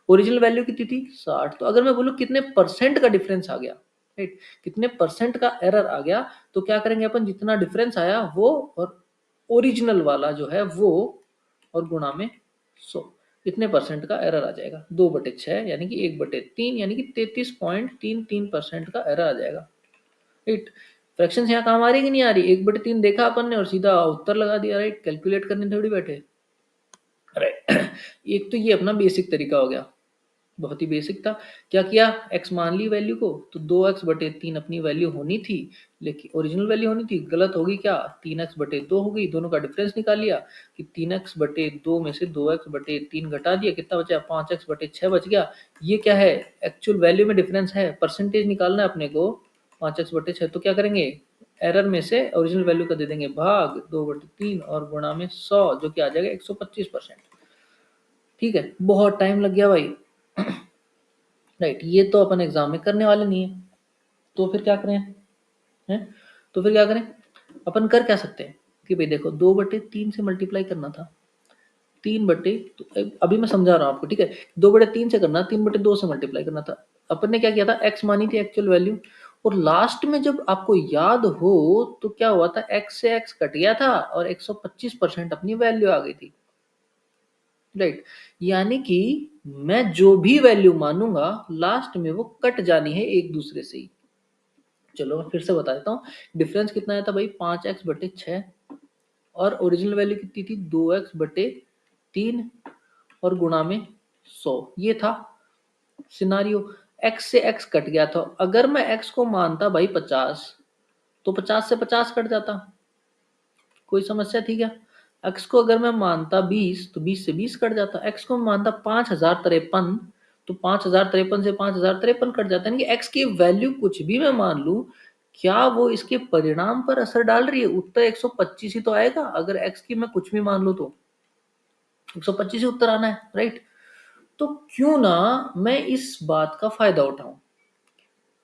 ओरिजिनल वैल्यू कितनी थी, 60। तो अगर मैं बोलूँ कितने परसेंट का डिफरेंस आ गया, राइट, कितने परसेंट का एरर आ गया, तो क्या करेंगे अपन, जितना डिफरेंस आया वो और ओरिजिनल वाला जो है वो, और गुणा में 100, इतने परसेंट का एरर आ जाएगा। 2/6 यानी कि 1/3 यानी कि 33.33% का एरर आ जाएगा, राइट। फ्रैक्शन यहाँ काम आ रही कि नहीं आ रही, 1/3 देखा अपन ने और सीधा उत्तर लगा दिया, राइट, कैलकुलेट करने थोड़ी बैठे, राइट। एक तो ये अपना बेसिक तरीका हो गया, बहुत ही बेसिक था। क्या किया, x मान ली वैल्यू को, तो 2x/3 अपनी वैल्यू होनी थी, लेकिन ओरिजिनल वैल्यू होनी थी, गलत होगी क्या, 3x/2 हो गई, दोनों का डिफरेंस निकाल लिया कि 3x/2 में से 2x/3 घटा दिया, कितना बचा, 5x/6 बच गया। ये क्या है, एक्चुअल वैल्यू में डिफरेंस है, परसेंटेज निकालना है अपने को, 5x/6, तो क्या करेंगे, एरर में से ओरिजिनल वैल्यू का दे देंगे भाग 2/3 और गुणा में 100, जो कि आ जाएगा 125%, ठीक है। बहुत टाइम लग गया भाई, राइट, ये तो अपन एग्जाम में करने वाले नहीं है, तो फिर क्या करें, हैं, तो फिर क्या करें, अपन कर क्या सकते हैं कि भाई देखो, 2/3 से मल्टीप्लाई करना था, 3 तो अभी मैं समझा रहा हूँ आपको, ठीक है, 2/3 से करना, 3/2 से मल्टीप्लाई करना था। अपन ने क्या किया था, x मानी थी एक्चुअल वैल्यू, और लास्ट में जब आपको याद हो तो क्या हुआ था, x से x कट गया था और 125% अपनी वैल्यू आ गई थी, राइट। यानी कि मैं जो भी वैल्यू मानूंगा लास्ट में वो कट जानी है एक दूसरे से ही। चलो मैं फिर से बता देता हूँ, डिफरेंस कितना आया था भाई, 5x/6, और ओरिजिनल वैल्यू कितनी थी, 2x/3, और गुणा में 100, ये था सिनारियो। x से x कट गया था, अगर मैं x को मानता भाई 50, तो 50 से 50 कट जाता, कोई समस्या थी क्या। x को अगर मैं मानता 20, तो 20 से 20 कट जाता, x को मैं मानता 5053, तो 5053 से 5053 कट जाता, यानी कि x की वैल्यू कुछ भी मैं मान लूं, क्या वो इसके परिणाम पर असर डाल रही है, उत्तर 125 ही तो आएगा, अगर x की मैं कुछ भी मान लूं तो 125 ही उत्तर आना है, राइट। तो क्यों ना मैं इस बात का फायदा उठाऊं,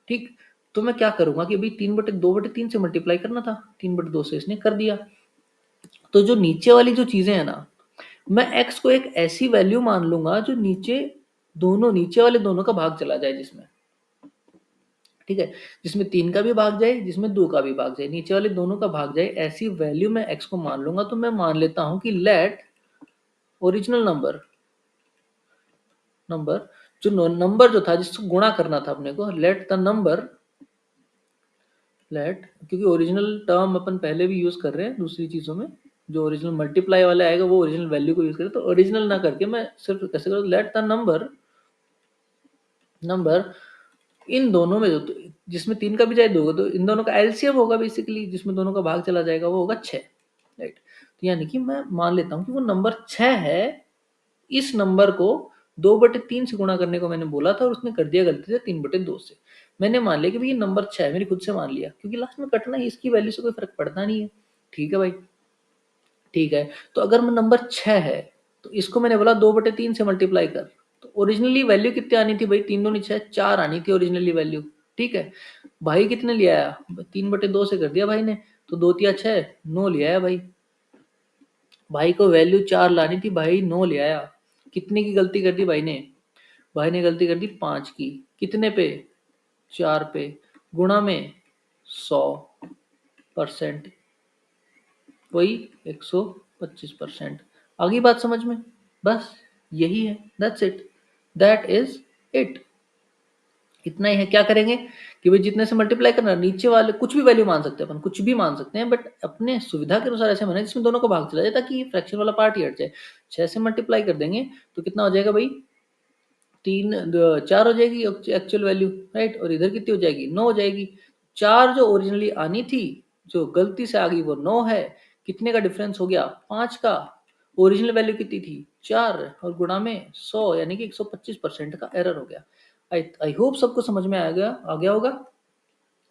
ठीक। तो मैं क्या करूंगा कि भाई 3/2/3 से मल्टीप्लाई करना था, 3/2 से इसने कर दिया, तो जो नीचे वाली जो चीजें है ना, मैं x को एक ऐसी वैल्यू मान लूंगा जो नीचे वाले दोनों का भाग चला जाए, जिसमें, ठीक है, जिसमें 3 का भी भाग जाए, जिसमें 2 का भी भाग जाए, नीचे वाले दोनों का भाग जाए, ऐसी वैल्यू मैं x को मान लूंगा। तो मैं मान लेता हूं कि लेट ओरिजिनल नंबर जो नंबर जो था जिसको गुणा करना था अपने को, लेट द नंबर, लेट, क्योंकि ओरिजिनल टर्म अपन पहले भी यूज कर रहे हैं दूसरी चीजों में, जो ओरिजिनल मल्टीप्लाई वाला आएगा वो ओरिजिनल वैल्यू को यूज करें, तो ओरिजिनल ना करके मैं सिर्फ कैसे करूँ, लेट द नंबर इन दोनों में जो, जिसमें 3 का भी जाए 2 का, तो इन दोनों का एलसीएम होगा बेसिकली, जिसमें दोनों का भाग चला जाएगा, वो होगा 6, राइट। तो यानी कि मैं मान लेता हूँ कि वो नंबर 6 है। इस नंबर को 2/3 से गुणा करने को मैंने बोला था और उसने कर दिया गलती से 3/2 से। मैंने मान लिया कि भाई ये नंबर 6 है, मैंने खुद से मान लिया, क्योंकि लास्ट में कटना है, इसकी वैल्यू से कोई फर्क पड़ता नहीं है, ठीक है भाई, ठीक है। तो अगर मैं नंबर 6 है, तो इसको मैंने बोला 2/3 से मल्टीप्लाई कर, तो ओरिजिनली वैल्यू कितनी आनी थी भाई, 3 दूनी 6, 4 आनी थी ओरिजिनली वैल्यू, ठीक है। भाई कितने लिया आया, 3/2 से कर दिया भाई ने, तो 2 तिया 6, 9 लिया है भाई। भाई को वैल्यू 4 लानी थी, भाई 9 ले आया। कितने की गलती कर दी भाई ने, गलती कर दी 5 की, कितने पे, 4 पे, गुणा में 100%, वही 125%। आगे बात समझ में, बस यही है, that's it, that is it, इतना ही है। क्या करेंगे कि भाई जितने से मल्टीप्लाई करना, नीचे वाले कुछ भी वैल्यू मान सकते हैं अपन, कुछ भी मान सकते हैं, बट अपने सुविधा के अनुसार ऐसे माने जिसमें दोनों का भाग चला जाए, ताकि फ्रैक्शन वाला पार्ट ही हट जाए। 6 से मल्टीप्लाई कर देंगे तो कितना हो जाएगा भाई, 4 हो जाएगी एक्चुअल वैल्यू, राइट, और इधर कितनी हो जाएगी, 9 हो जाएगी। 4 जो ओरिजिनली आनी थी, जो गलती से आ गई, वो 9 है। कितने का डिफरेंस हो गया, 5 का। ओरिजिनल वैल्यू कितनी थी, 4, और गुणा में 100, यानी कि 125% का एरर हो गया। आई होप सबको समझ में आ गया होगा,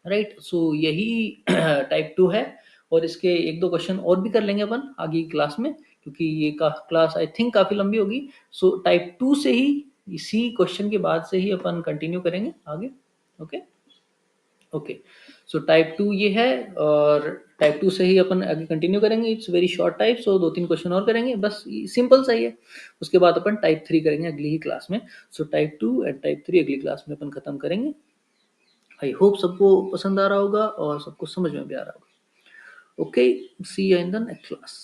राइट? सो यही टाइप 2 है, और इसके 1-2 क्वेश्चन और भी कर लेंगे अपन आगे की क्लास में, क्योंकि ये का क्लास आई थिंक काफ़ी लंबी होगी। सो टाइप 2 से ही, इसी क्वेश्चन के बाद से ही अपन कंटिन्यू करेंगे आगे। ओके? ओके। सो टाइप 2 ये है, और टाइप 2 से ही अपन आगे कंटिन्यू करेंगे। It's very short type, so 2-3 question और करेंगे, बस सिंपल सा ही है। उसके बाद अपन टाइप 3 करेंगे अगली ही क्लास में। सो टाइप 2 एंड टाइप 3 अगली क्लास में अपन खत्म करेंगे। आई होप सबको पसंद आ रहा होगा और सबको समझ में भी आ रहा होगा। Okay, see you in the next class.